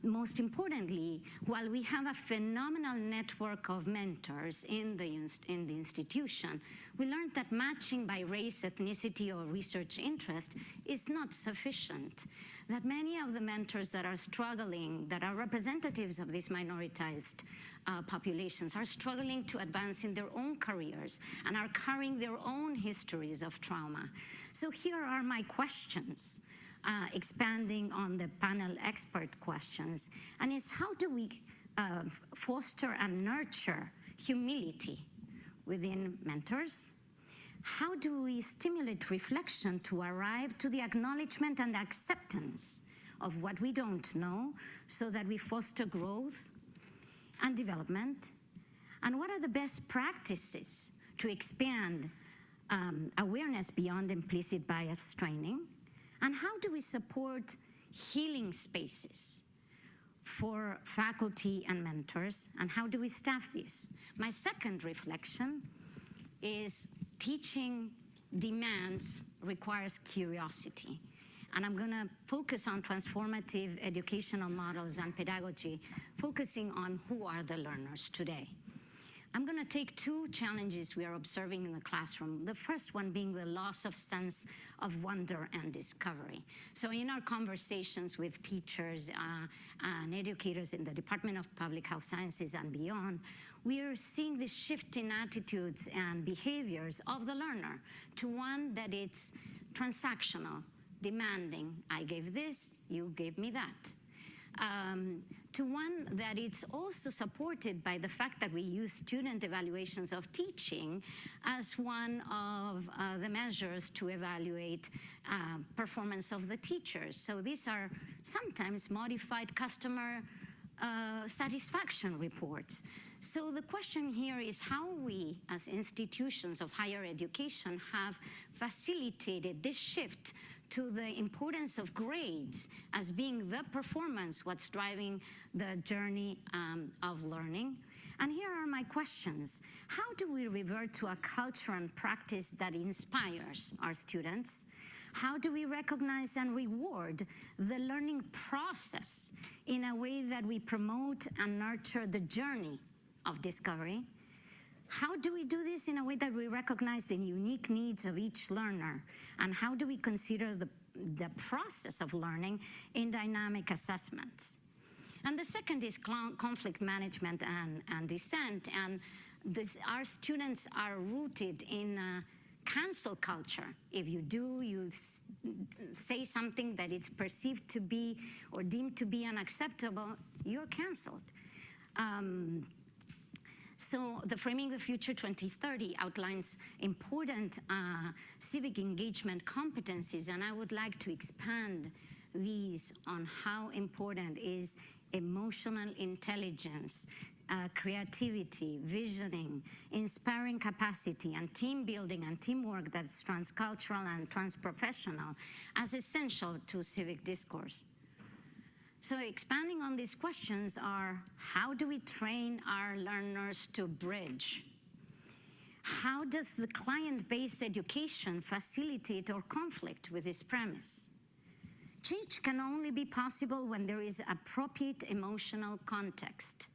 most importantly, while we have a phenomenal network of mentors in the institution, we learned that matching by race, ethnicity, or research interest is not sufficient. That many of the mentors that are struggling, that are representatives of these minoritized populations, are struggling to advance in their own careers and are carrying their own histories of trauma. So here are my questions. Expanding on the panel expert questions, and is how do we foster and nurture humility within mentors? How do we stimulate reflection to arrive to the acknowledgement and acceptance of what we don't know so that we foster growth and development? And what are the best practices to expand awareness beyond implicit bias training? And how do we support healing spaces for faculty and mentors? And how do we staff this? My second reflection is teaching demands requires curiosity. And I'm going to focus on transformative educational models and pedagogy, focusing on who are the learners today. I'm going to take 2 challenges we are observing in the classroom. The first one being the loss of sense of wonder and discovery. So in our conversations with teachers and educators in the Department of Public Health Sciences and beyond, we are seeing this shift in attitudes and behaviors of the learner to one that it's transactional, demanding. I gave this, you gave me that. To one that it's also supported by the fact that we use student evaluations of teaching as one of the measures to evaluate performance of the teachers. So these are sometimes modified customer satisfaction reports. So the question here is how we, as institutions of higher education, have facilitated this shift to the importance of grades as being the performance, what's driving the journey of learning. And here are my questions. How do we revert to a culture and practice that inspires our students? How do we recognize and reward the learning process in a way that we promote and nurture the journey of discovery? How do we do this in a way that we recognize the unique needs of each learner? And how do we consider the process of learning in dynamic assessments? And the second is conflict management and dissent. And our students are rooted in cancel culture. If you do, you say something that it's perceived to be or deemed to be unacceptable, you're canceled. So the Framing the Future 2030 outlines important civic engagement competencies, and I would like to expand these on how important is emotional intelligence, creativity, visioning, inspiring capacity, and team building and teamwork that's transcultural and transprofessional as essential to civic discourse. So expanding on these questions are, how do we train our learners to bridge? How does the client-based education facilitate or conflict with this premise? Change can only be possible when there is appropriate emotional context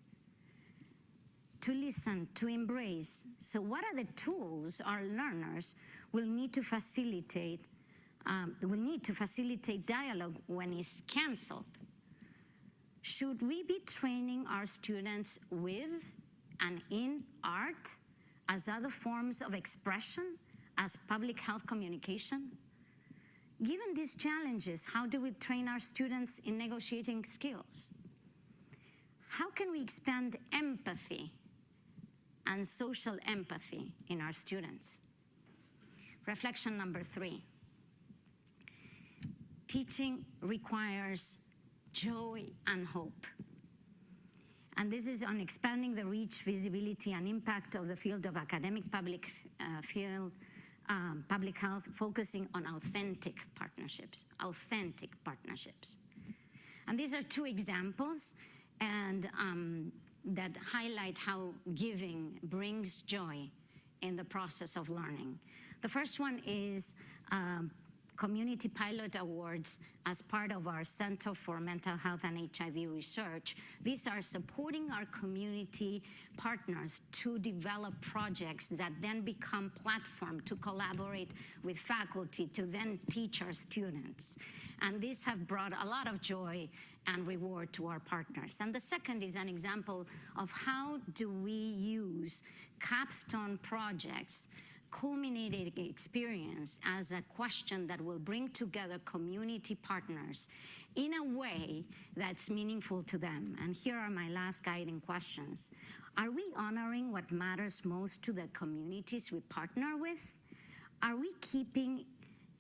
to listen, to embrace. So what are the tools our learners will need to facilitate dialogue when it's canceled? Should we be training our students with and in art as other forms of expression, as public health communication? Given these challenges, how do we train our students in negotiating skills? How can we expand empathy and social empathy in our students? Reflection number 3. Teaching requires joy and hope. And this is on expanding the reach, visibility, and impact of the field of academic public health, focusing on authentic partnerships. And these are 2 examples and that highlight how giving brings joy in the process of learning. The first one is Community Pilot Awards as part of our Center for Mental Health and HIV Research. These are supporting our community partners to develop projects that then become platform to collaborate with faculty to then teach our students. And these have brought a lot of joy and reward to our partners. And the second is an example of how do we use capstone projects, culminating experience, as a question that will bring together community partners in a way that's meaningful to them. And here are my last guiding questions. Are we honoring what matters most to the communities we partner with? Are we keeping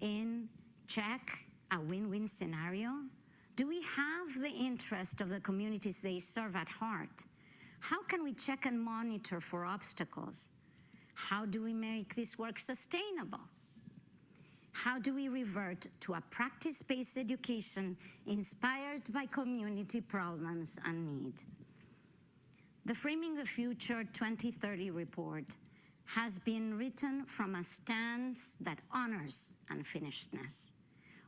in check a win-win scenario? Do we have the interest of the communities they serve at heart? How can we check and monitor for obstacles? How do we make this work sustainable? How do we revert to a practice-based education inspired by community problems and need? The Framing the Future 2030 report has been written from a stance that honors unfinishedness,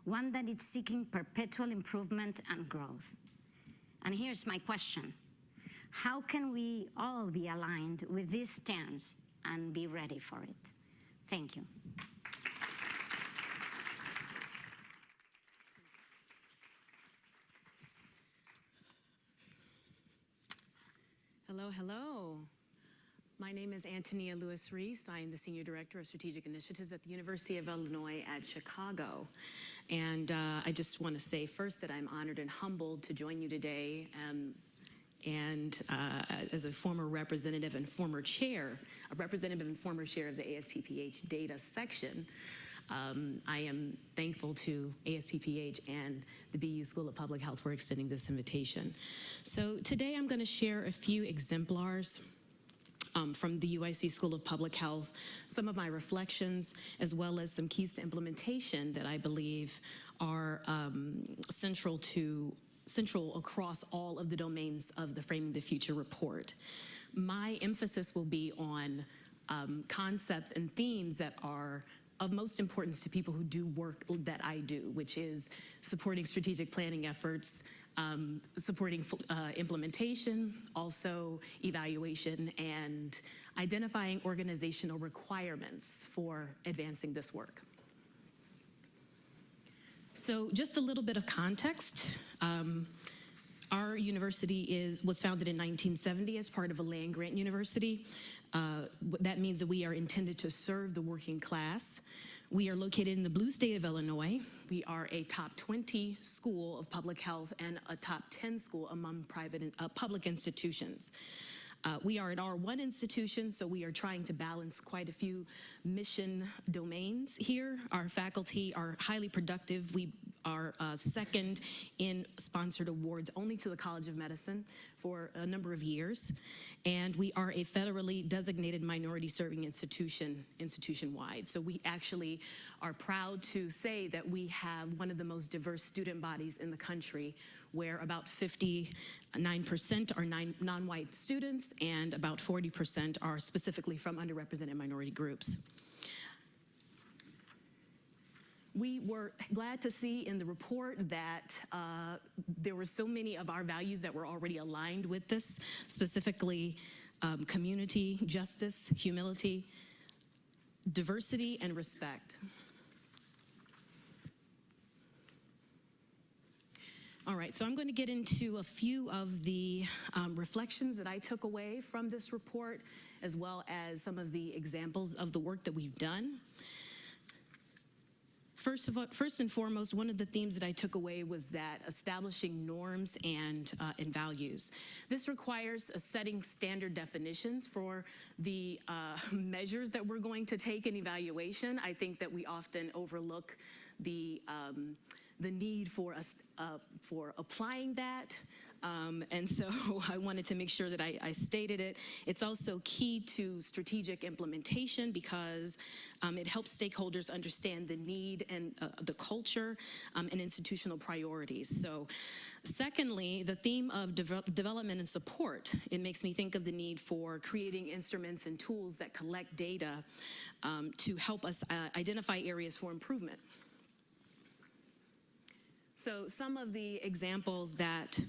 one that is seeking perpetual improvement and growth. And here's my question. How can we all be aligned with this stance and be ready for it? Thank you. Hello, hello. My name is Antonia Lewis-Reese. I am the Senior Director of Strategic Initiatives at the University of Illinois at Chicago. And I just want to say first that I'm honored and humbled to join you today. And as a former representative and former chair, of the ASPPH data section, I am thankful to ASPPH and the BU School of Public Health for extending this invitation. So today I'm going to share a few exemplars from the UIC School of Public Health, some of my reflections, as well as some keys to implementation that I believe are central across all of the domains of the Framing the Future report. My emphasis will be on concepts and themes that are of most importance to people who do work that I do, which is supporting strategic planning efforts, supporting implementation, also evaluation, and identifying organizational requirements for advancing this work. So just a little bit of context. Our university was founded in 1970 as part of a land-grant university. That means that we are intended to serve the working class. We are located in the blue state of Illinois. We are a top 20 school of public health and a top 10 school among private and public institutions. We are an R1 institution, so we are trying to balance quite a few mission domains here. Our faculty are highly productive. We are second in sponsored awards only to the College of Medicine for a number of years. And we are a federally designated minority serving institution, institution-wide. So we actually are proud to say that we have one of the most diverse student bodies in the country, where about 59% are non-white students and about 40% are specifically from underrepresented minority groups. We were glad to see in the report that there were so many of our values that were already aligned with this, specifically community, justice, humility, diversity, and respect. All right, so I'm going to get into a few of the reflections that I took away from this report, as well as some of the examples of the work that we've done. First and foremost, one of the themes that I took away was that establishing norms and values. This requires setting standard definitions for the measures that we're going to take in evaluation. I think that we often overlook the need for us for applying that. And so I wanted to make sure that I stated it. It's also key to strategic implementation because it helps stakeholders understand the need and the culture and institutional priorities. So secondly, the theme of development and support, it makes me think of the need for creating instruments and tools that collect data to help us identify areas for improvement. So some of the examples that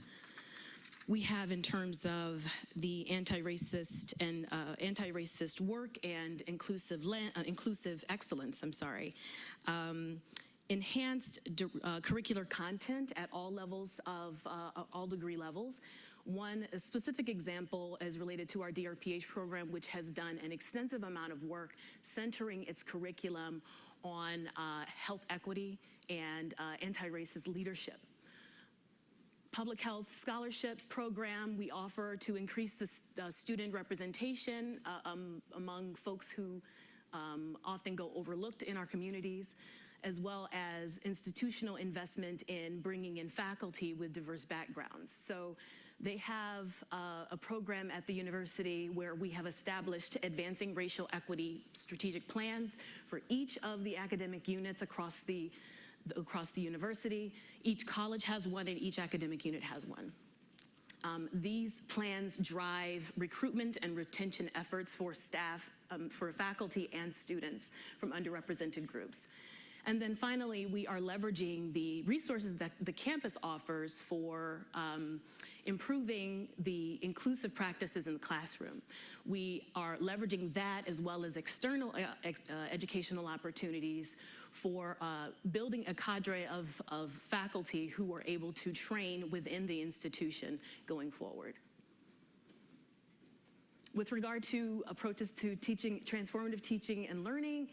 we have in terms of the anti-racist and anti-racist work and inclusive excellence, enhanced curricular content at all levels of all degree levels. One specific example is related to our DRPH program, which has done an extensive amount of work centering its curriculum on health equity and anti-racist leadership. Public health scholarship program we offer to increase the student representation among folks who often go overlooked in our communities, as well as institutional investment in bringing in faculty with diverse backgrounds. So they have a program at the university where we have established advancing racial equity strategic plans for each of the academic units across the university. Each college has one and each academic unit has one. These plans drive recruitment and retention efforts for staff, for faculty and students from underrepresented groups. And then finally, we are leveraging the resources that the campus offers for improving the inclusive practices in the classroom. We are leveraging that as well as external educational opportunities for building a cadre of faculty who are able to train within the institution going forward. With regard to approaches to teaching, transformative teaching and learning,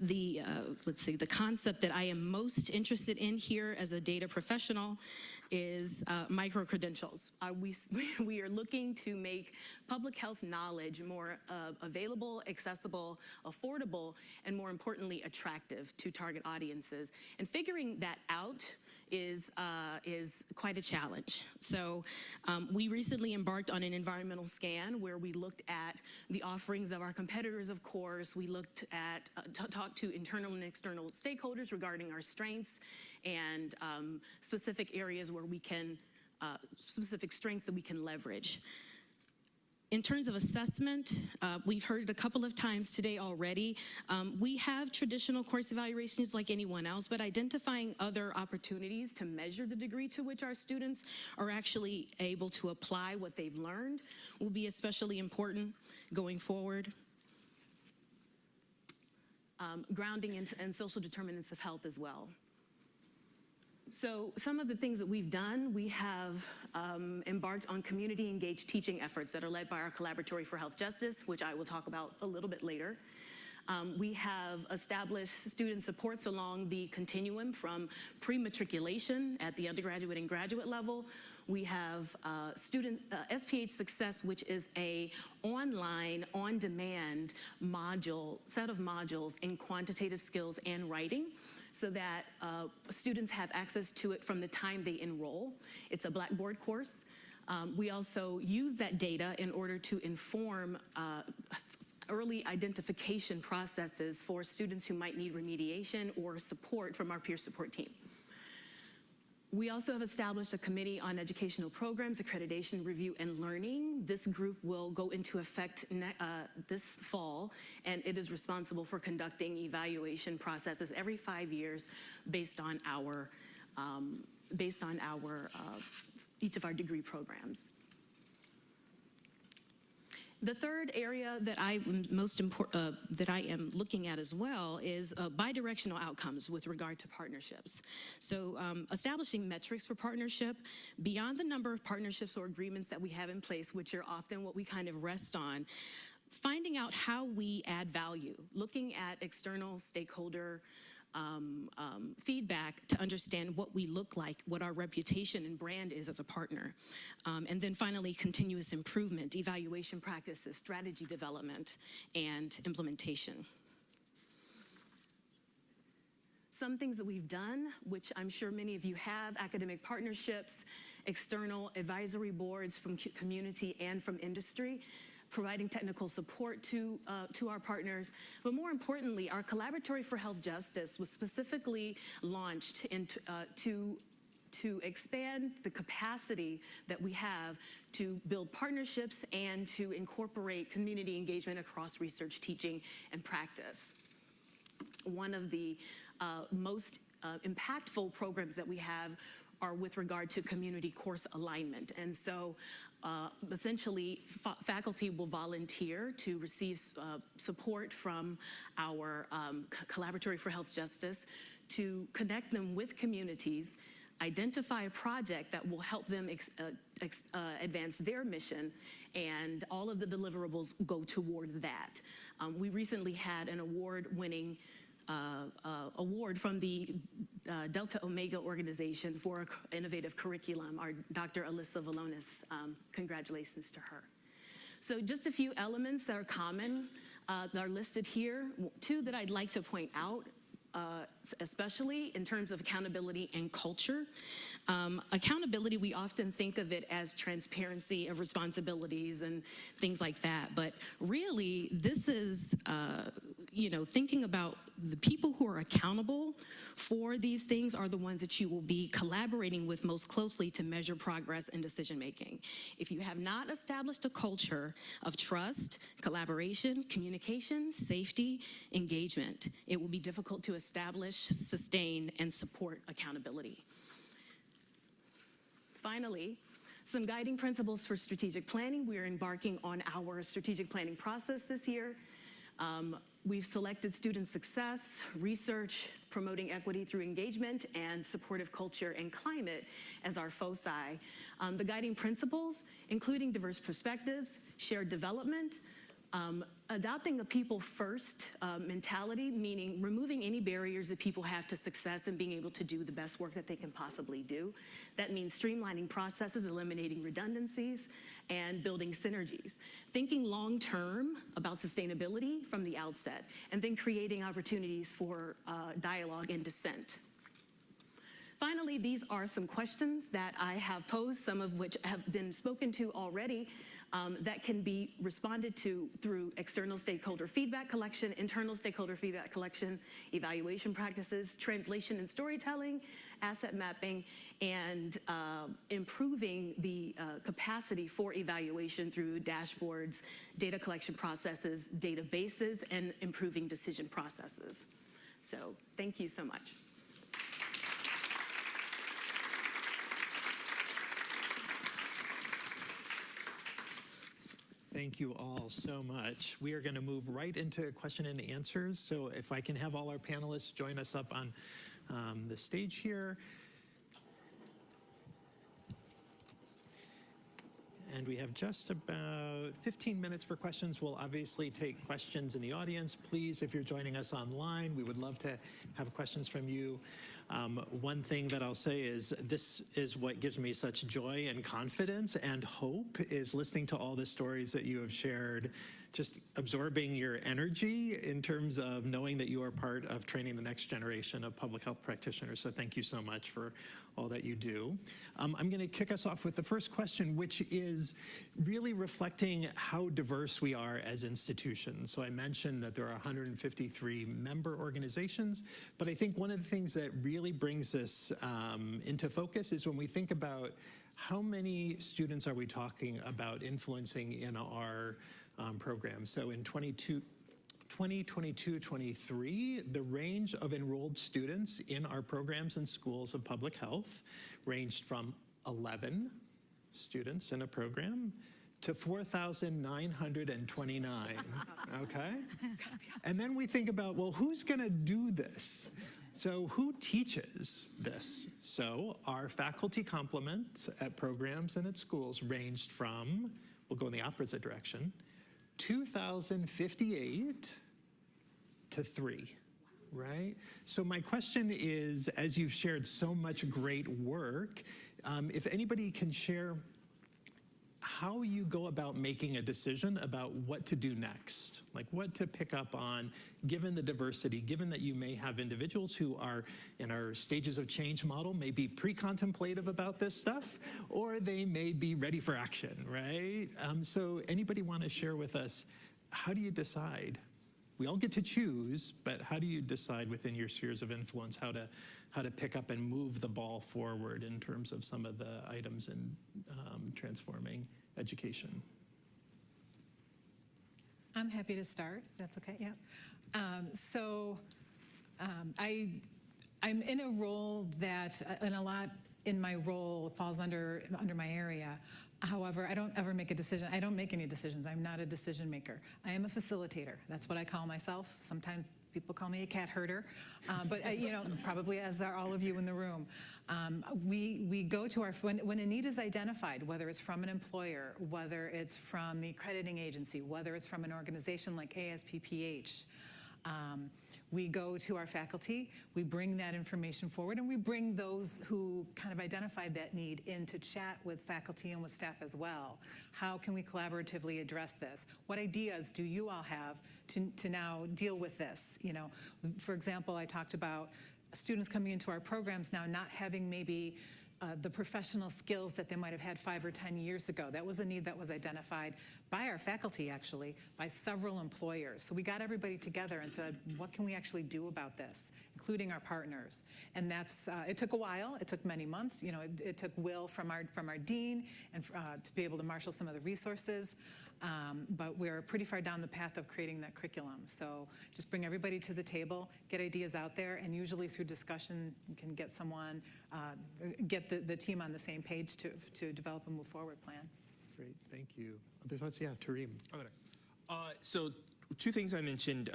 the concept that I am most interested in here as a data professional is micro-credentials. We are looking to make public health knowledge more available, accessible, affordable, and more importantly, attractive to target audiences. And figuring that out is quite a challenge. So we recently embarked on an environmental scan where we looked at the offerings of our competitors, of course. We looked at, talked to internal and external stakeholders regarding our strengths and specific areas where we can, specific strengths that we can leverage. In terms of assessment, we've heard it a couple of times today already. We have traditional course evaluations like anyone else, but identifying other opportunities to measure the degree to which our students are actually able to apply what they've learned will be especially important going forward. Grounding in social determinants of health as well. So some of the things that we've done, we have embarked on community engaged teaching efforts that are led by our Collaboratory for Health Justice, which I will talk about a little bit later. We have established student supports along the continuum from pre-matriculation at the undergraduate and graduate level. We have SPH Success, which is a online, on-demand set of modules in quantitative skills and writing, so that students have access to it from the time they enroll. It's a Blackboard course. We also use that data in order to inform early identification processes for students who might need remediation or support from our peer support team. We also have established a committee on educational programs, accreditation, review, and learning. This group will go into effect this fall, and it is responsible for conducting evaluation processes every 5 years based on each of our degree programs. The third area that I am looking at as well is bidirectional outcomes with regard to partnerships. So establishing metrics for partnership beyond the number of partnerships or agreements that we have in place, which are often what we kind of rest on, finding out how we add value, looking at external stakeholder feedback to understand what we look like, what our reputation and brand is as a partner. And then finally, continuous improvement, evaluation practices, strategy development, and implementation. Some things that we've done, which I'm sure many of you have, academic partnerships, external advisory boards from community and from industry, providing technical support to our partners. But more importantly, our Collaboratory for Health Justice was specifically launched to expand the capacity that we have to build partnerships and to incorporate community engagement across research, teaching, and practice. One of the most impactful programs that we have are with regard to community course alignment. And so essentially, faculty will volunteer to receive support from our Collaboratory for Health Justice to connect them with communities, identify a project that will help them advance their mission, and all of the deliverables go toward that. We recently had an award-winning award from the Delta Omega organization for innovative curriculum, our Dr. Alyssa Valonis. Congratulations to her. So just a few elements that are common that are listed here. Two that I'd like to point out, especially in terms of accountability and culture. Accountability, we often think of it as transparency of responsibilities and things like that, but really this is, thinking about the people who are accountable for these things are the ones that you will be collaborating with most closely to measure progress and decision making. If you have not established a culture of trust, collaboration, communication, safety, engagement, it will be difficult to establish, sustain, and support accountability. Finally, some guiding principles for strategic planning. We are embarking on our strategic planning process this year. We've selected student success, research, promoting equity through engagement, and supportive culture and climate as our foci. The guiding principles, including diverse perspectives, shared development, adopting a people-first mentality, meaning removing any barriers that people have to success and being able to do the best work that they can possibly do. That means streamlining processes, eliminating redundancies, and building synergies. Thinking long-term about sustainability from the outset, and then creating opportunities for dialogue and dissent. Finally, these are some questions that I have posed, some of which have been spoken to already, that can be responded to through external stakeholder feedback collection, internal stakeholder feedback collection, evaluation practices, translation and storytelling, asset mapping, and improving the capacity for evaluation through dashboards, data collection processes, databases, and improving decision processes. So thank you so much. Thank you all so much. We are going to move right into question and answers. So if I can have all our panelists join us up on the stage here. And we have just about 15 minutes for questions. We'll obviously take questions in the audience. Please, if you're joining us online, we would love to have questions from you. One thing that I'll say is this is what gives me such joy and confidence and hope is listening to all the stories that you have shared, just absorbing your energy in terms of knowing that you are part of training the next generation of public health practitioners. So thank you so much for all that you do. I'm going to kick us off with the first question, which is really reflecting how diverse we are as institutions. So I mentioned that there are 153 member organizations, but I think one of the things that really brings this into focus is when we think about how many students are we talking about influencing in our program. So in 2022-23, the range of enrolled students in our programs and schools of public health ranged from 11 students in a program to 4,929, okay? And then we think about, well, who's gonna do this? So who teaches this? So our faculty complement at programs and at schools ranged from, we'll go in the opposite direction, 2,058 to 3, right? So my question is, as you've shared so much great work, if anybody can share how you go about making a decision about what to do next, like what to pick up on, given the diversity, given that you may have individuals who are in our stages of change model, may be pre-contemplative about this stuff, or they may be ready for action, right? So anybody want to share with us, how do you decide? We all get to choose, but how do you decide within your spheres of influence how to pick up and move the ball forward in terms of some of the items in transforming education? I'm happy to start. That's okay. Yeah. I'm in a role that, and a lot in my role falls under my area. However, I don't ever make a decision. I don't make any decisions. I'm not a decision maker. I am a facilitator. That's what I call myself. Sometimes people call me a cat herder, but probably as are all of you in the room. We go to when a need is identified, whether it's from an employer, whether it's from the accrediting agency, whether it's from an organization like ASPPH, we go to our faculty, we bring that information forward, and we bring those who kind of identified that need in to chat with faculty and with staff as well. How can we collaboratively address this? What ideas do you all have to now deal with this? You know, for example, I talked about students coming into our programs now not having maybe the professional skills that they might have had 5 or 10 years ago. That was a need that was identified by our faculty, actually, by several employers. So we got everybody together and said, what can we actually do about this, including our partners? And that's, it took a while. It took many months. You know, it took will from our dean and to be able to marshal some of the resources. But we're pretty far down the path of creating that curriculum. So just bring everybody to the table, get ideas out there, and usually through discussion, you can get someone, get the team on the same page to develop a move forward plan. Great, thank you. Other thoughts? Yeah, Tariem. Oh, next. So 2 things I mentioned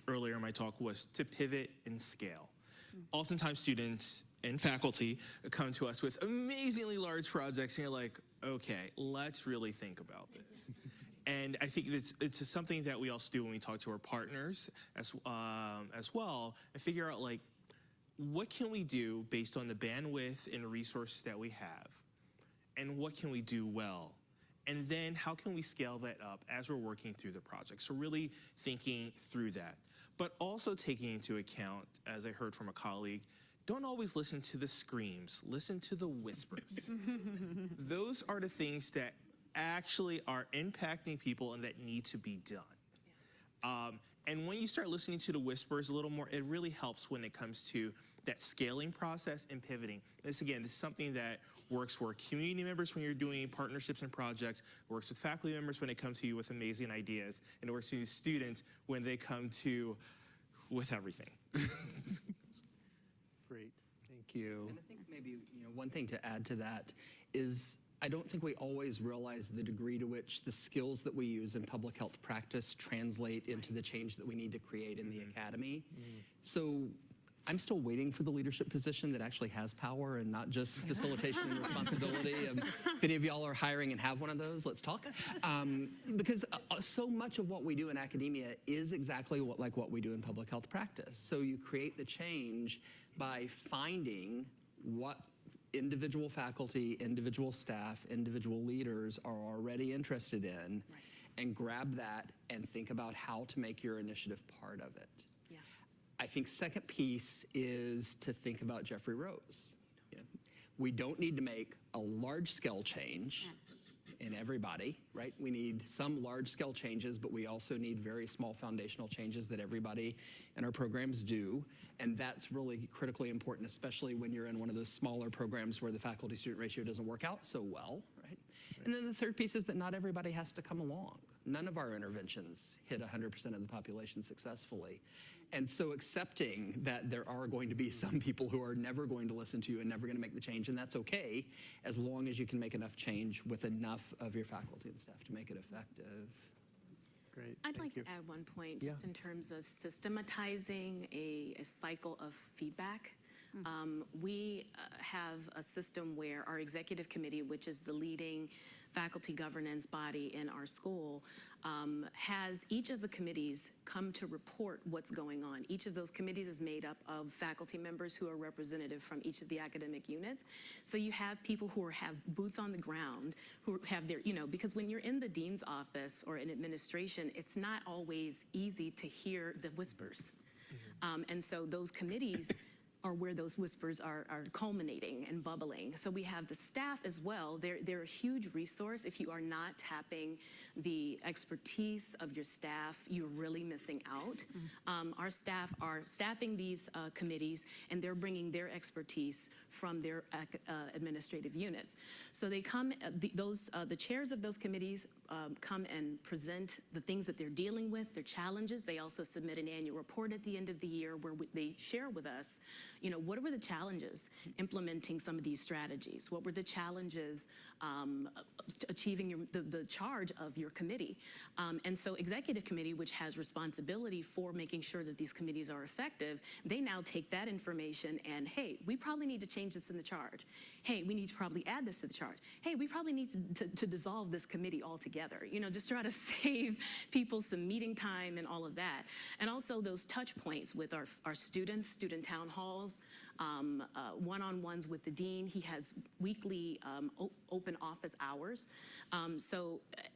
earlier in my talk was to pivot and scale. Oftentimes students and faculty come to us with amazingly large projects and you're like, okay, let's really think about this. And I think it's something that we also do when we talk to our partners as well and figure out like, what can we do based on the bandwidth and resources that we have? And what can we do well? And then how can we scale that up as we're working through the project? So really thinking through that, but also taking into account, as I heard from a colleague, don't always listen to the screams, listen to the whispers. Those are the things that actually are impacting people and that need to be done. And when you start listening to the whispers a little more, it really helps when it comes to that scaling process and pivoting. This is something that works for community members when you're doing partnerships and projects, works with faculty members when they come to you with amazing ideas, and it works with students when they come to with everything. Great, thank you. And I think maybe one thing to add to that is I don't think we always realize the degree to which the skills that we use in public health practice translate into the change that we need to create in the academy. So I'm still waiting for the leadership position that actually has power and not just facilitation and responsibility. If any of y'all are hiring and have one of those, let's talk. Because so much of what we do in academia is exactly what we do in public health practice. So you create the change by finding what individual faculty, individual staff, individual leaders are already interested in, and grab that and think about how to make your initiative part of it. Yeah. I think second piece is to think about Jeffrey Rose. You know, we don't need to make a large-scale change in everybody, right? We need some large-scale changes, but we also need very small foundational changes that everybody in our programs do, and that's really critically important, especially when you're in one of those smaller programs where the faculty-student ratio doesn't work out so well, right? And then the third piece is that not everybody has to come along. None of our interventions hit 100% of the population successfully. And so accepting that there are going to be some people who are never going to listen to you and never going to make the change, and that's okay, as long as you can make enough change with enough of your faculty and staff to make it effective. Great. I'd like to add one point just in terms of systematizing a cycle of feedback. We have a system where our executive committee, which is the leading faculty governance body in our school, has each of the committees come to report what's going on. Each of those committees is made up of faculty members who are representative from each of the academic units. So you have people who have boots on the ground, who have their, because when you're in the dean's office or in administration, it's not always easy to hear the whispers. And so those committees are where those whispers are culminating and bubbling. So we have the staff as well. They're a huge resource. If you are not tapping the expertise of your staff, you're really missing out. Our staff are staffing these committees, and they're bringing their expertise from their administrative units. So they come, the chairs of those committees come and present the things that they're dealing with, their challenges. They also submit an annual report at the end of the year where they share with us, what were the challenges implementing some of these strategies? What were the challenges achieving the charge of your committee? And so executive committee, which has responsibility for making sure that these committees are effective, they now take that information and, hey, we probably need to change this in the charge. Hey, we need to probably add this to the charge. Hey, we probably need to dissolve this committee altogether. Just try to save people some meeting time and all of that. And also those touch points with our students, student town halls, one-on-ones with the dean. He has weekly open office hours. And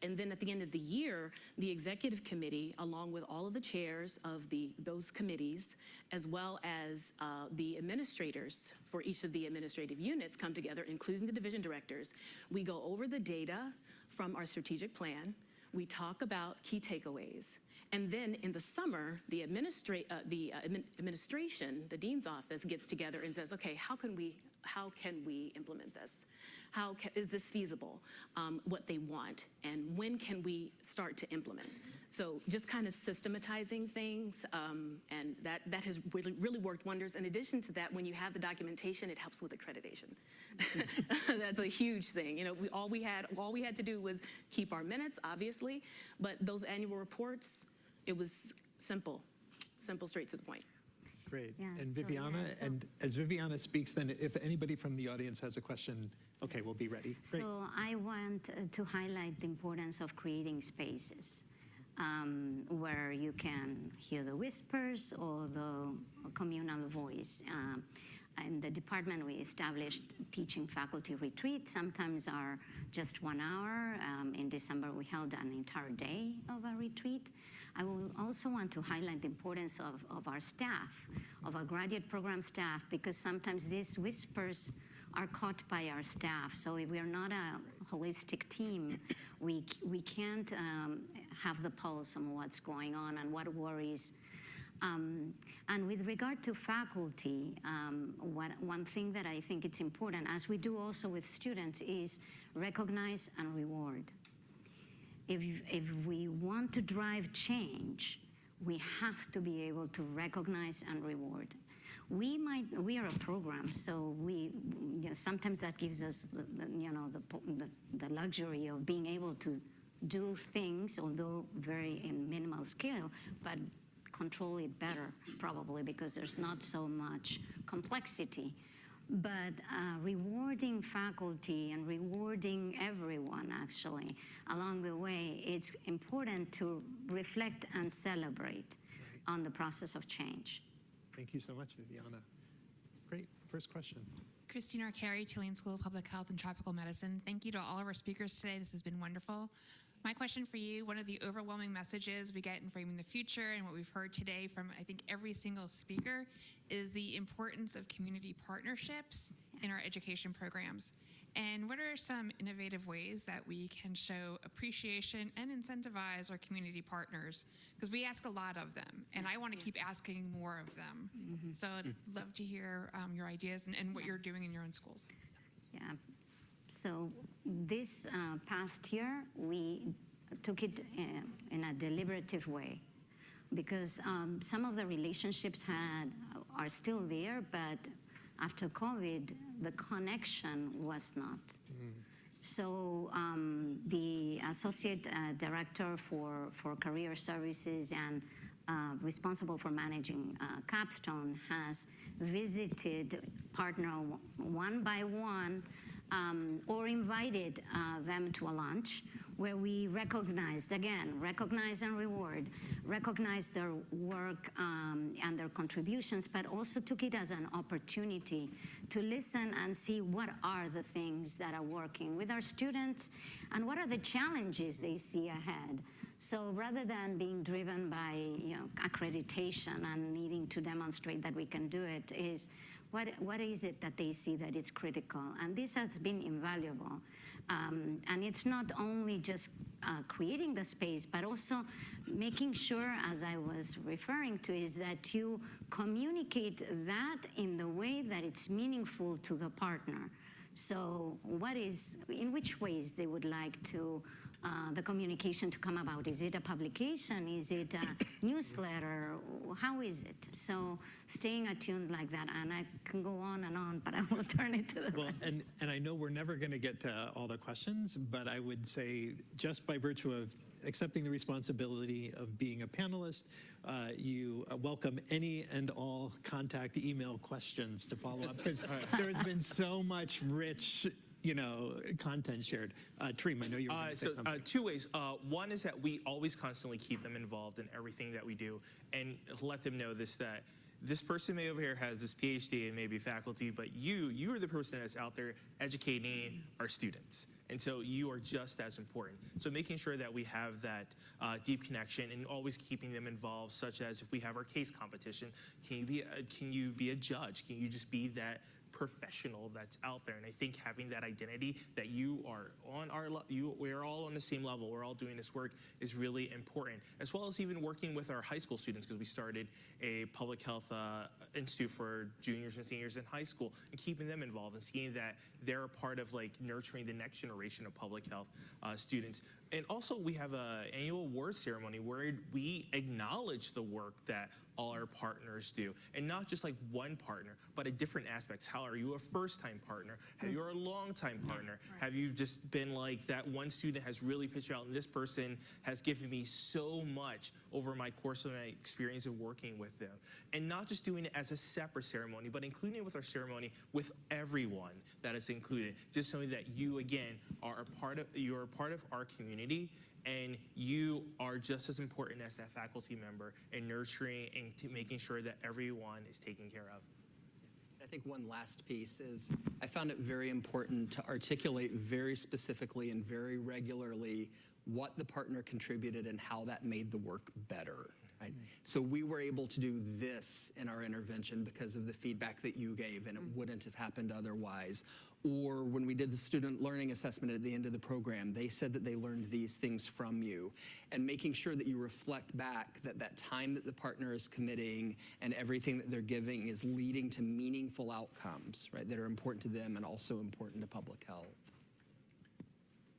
then at the end of the year, the executive committee, along with all of the chairs of those committees, as well as the administrators for each of the administrative units, come together, including the division directors. We go over the data from our strategic plan. We talk about key takeaways. And then in the summer, the administration, the dean's office, gets together and says, okay, how can we implement this? Is this feasible, what they want? And when can we start to implement? So just kind of systematizing things, and that has really worked wonders. In addition to that, when you have the documentation, it helps with accreditation. That's a huge thing. All we had to do was keep our minutes, obviously, but those annual reports, it was simple, straight to the point. Great. Yeah, and so, Viviana, yeah, so- and as Viviana speaks, then if anybody from the audience has a question, okay, we'll be ready. Great. So I want to highlight the importance of creating spaces where you can hear the whispers or the communal voice. In the department, we established teaching faculty retreats. Sometimes are just 1 hour. In December, we held an entire day of a retreat. I will also want to highlight the importance of our staff, of our graduate program staff, because sometimes these whispers are caught by our staff. So if we are not a holistic team, we can't have the pulse on what's going on and what worries. And with regard to faculty, one thing that I think it's important, as we do also with students, is recognize and reward. If we want to drive change, we have to be able to recognize and reward. We are a program, so sometimes that gives us the luxury of being able to do things, although very in minimal scale, but control it better, probably, because there's not so much complexity. But rewarding faculty and rewarding everyone, actually, along the way, it's important to reflect and celebrate on the process of change. Thank you so much, Viviana. Great, first question. Christine Arcari, Chilean School of Public Health and Tropical Medicine. Thank you to all of our speakers today. This has been wonderful. My question for you, one of the overwhelming messages we get in Framing the Future and what we've heard today from, I think, every single speaker is the importance of community partnerships in our education programs. And what are some innovative ways that we can show appreciation and incentivize our community partners? Because we ask a lot of them, and I want to keep asking more of them. So I'd love to hear your ideas and what you're doing in your own schools. Yeah. So this past year, we took it in a deliberative way, because some of the relationships are still there, but after COVID, the connection was not. So the Associate Director for Career Services and responsible for managing Capstone has visited partner one by one or invited them to a lunch where we recognized, again, recognize and reward, recognize their work and their contributions, but also took it as an opportunity to listen and see what are the things that are working with our students and what are the challenges they see ahead. So rather than being driven by accreditation and needing to demonstrate that we can do it, is what is it that they see that is critical? And this has been invaluable. And it's not only just creating the space, but also making sure, as I was referring to, is that you communicate that in the way that it's meaningful to the partner. So in which ways they would like to the communication to come about? Is it a publication? Is it a newsletter? How is it? So staying attuned like that, and I can go on, but I will turn it to the rest. And I know we're never going to get to all the questions, but I would say just by virtue of accepting the responsibility of being a panelist, you welcome any and all contact email questions to follow up, because there has been so much rich content shared. Tariem, I know you were going to say something. Two ways. One is that we always constantly keep them involved in everything that we do and let them know that this person over here has this PhD and maybe faculty, but you are the person that's out there educating our students. And so you are just as important. So making sure that we have that deep connection and always keeping them involved, such as if we have our case competition, can you be a judge? Can you just be that professional that's out there? And I think having that identity that we're all on the same level, we're all doing this work, is really important, as well as even working with our high school students, because we started a public health institute for juniors and seniors in high school, and keeping them involved and seeing that they're a part of nurturing the next generation of public health students. And also we have an annual awards ceremony where we acknowledge the work that all our partners do, and not just one partner, but at different aspects. How are you a first-time partner? Have you a long-time partner? Have you just been that one student has really pitched out, and this person has given me so much over my course of my experience of working with them? And not just doing it as a separate ceremony, but including it with our ceremony with everyone that is included, just so that you, again, you're a part of our community, and you are just as important as that faculty member in nurturing and making sure that everyone is taken care of. I think one last piece is I found it very important to articulate very specifically and very regularly what the partner contributed and how that made the work better. Right? So we were able to do this in our intervention because of the feedback that you gave, and it wouldn't have happened otherwise. Or when we did the student learning assessment at the end of the program, they said that they learned these things from you. And making sure that you reflect back that time that the partner is committing and everything that they're giving is leading to meaningful outcomes, right, that are important to them and also important to public health.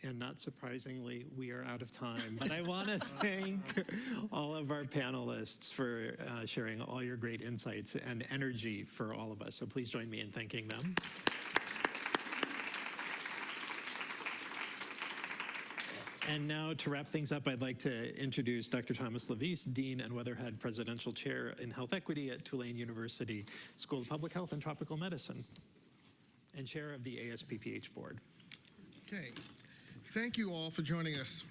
And not surprisingly, we are out of time. But I want to thank all of our panelists for sharing all your great insights and energy for all of us. So please join me in thanking them. And now to wrap things up, I'd like to introduce Dr. Thomas Levice, Dean and Weatherhead Presidential Chair in Health Equity at Tulane University School of Public Health and Tropical Medicine, and Chair of the ASPPH Board. Okay. Thank you all for joining us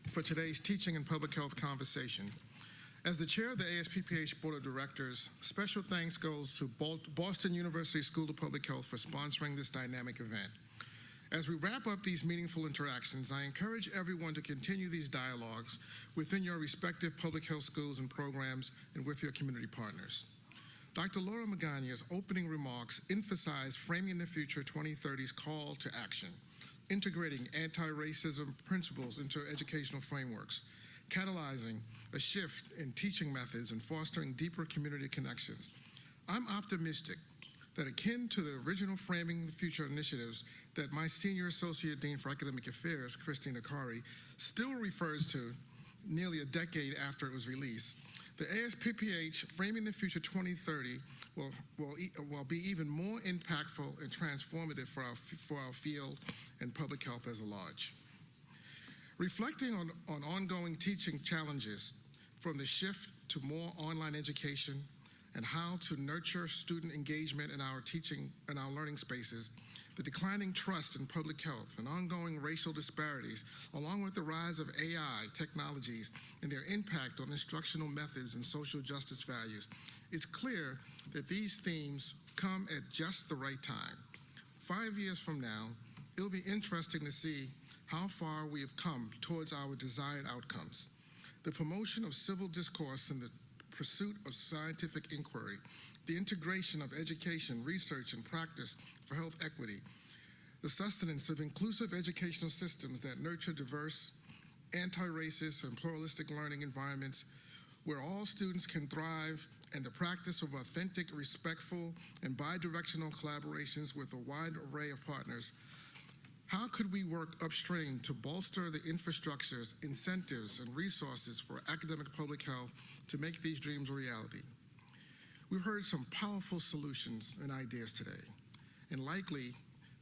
for today's Teaching and Public Health conversation. As the chair of the ASPPH Board of Directors, special thanks goes to Boston University School of Public Health for sponsoring this dynamic event. As we wrap up these meaningful interactions, I encourage everyone to continue these dialogues within your respective public health schools and programs and with your community partners. Dr. Laura Magana's opening remarks emphasized Framing the Future 2030's call to action, integrating anti-racism principles into educational frameworks, catalyzing a shift in teaching methods and fostering deeper community connections. I'm optimistic that akin to the original Framing the Future initiatives that my Senior Associate Dean for Academic Affairs, Christina Kari, still refers to nearly a decade after it was released, the ASPPH Framing the Future 2030 will be even more impactful and transformative for our field and public health as a large. Reflecting on ongoing teaching challenges, from the shift to more online education and how to nurture student engagement in our teaching and our learning spaces, the declining trust in public health and ongoing racial disparities, along with the rise of AI technologies and their impact on instructional methods and social justice values, it's clear that these themes come at just the right time. 5 years from now, it'll be interesting to see how far we have come towards our desired outcomes. The promotion of civil discourse and the pursuit of scientific inquiry, the integration of education, research, and practice for health equity, the sustenance of inclusive educational systems that nurture diverse, anti-racist, and pluralistic learning environments where all students can thrive, and the practice of authentic, respectful, and bi-directional collaborations with a wide array of partners. How could we work upstream to bolster the infrastructures, incentives, and resources for academic public health to make these dreams a reality? We've heard some powerful solutions and ideas today, and likely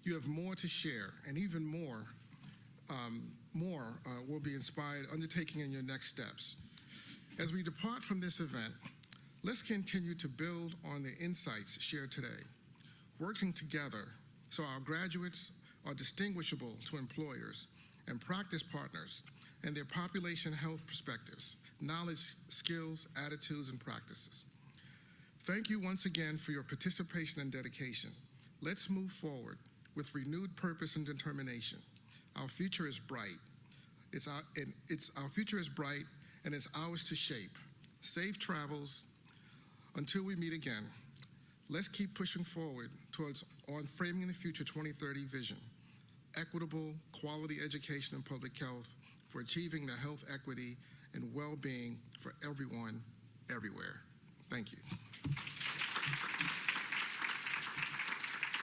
you have more to share, and even more will be inspired undertaking in your next steps. As we depart from this event, let's continue to build on the insights shared today, working together so our graduates are distinguishable to employers and practice partners and their population health perspectives, knowledge, skills, attitudes, and practices. Thank you once again for your participation and dedication. Let's move forward with renewed purpose and determination. Our future is bright. Our future is bright, and it's ours to shape. Safe travels until we meet again. Let's keep pushing forward towards Framing the Future 2030 vision. Equitable, quality education and public health for achieving the health equity and well-being for everyone, everywhere. Thank you.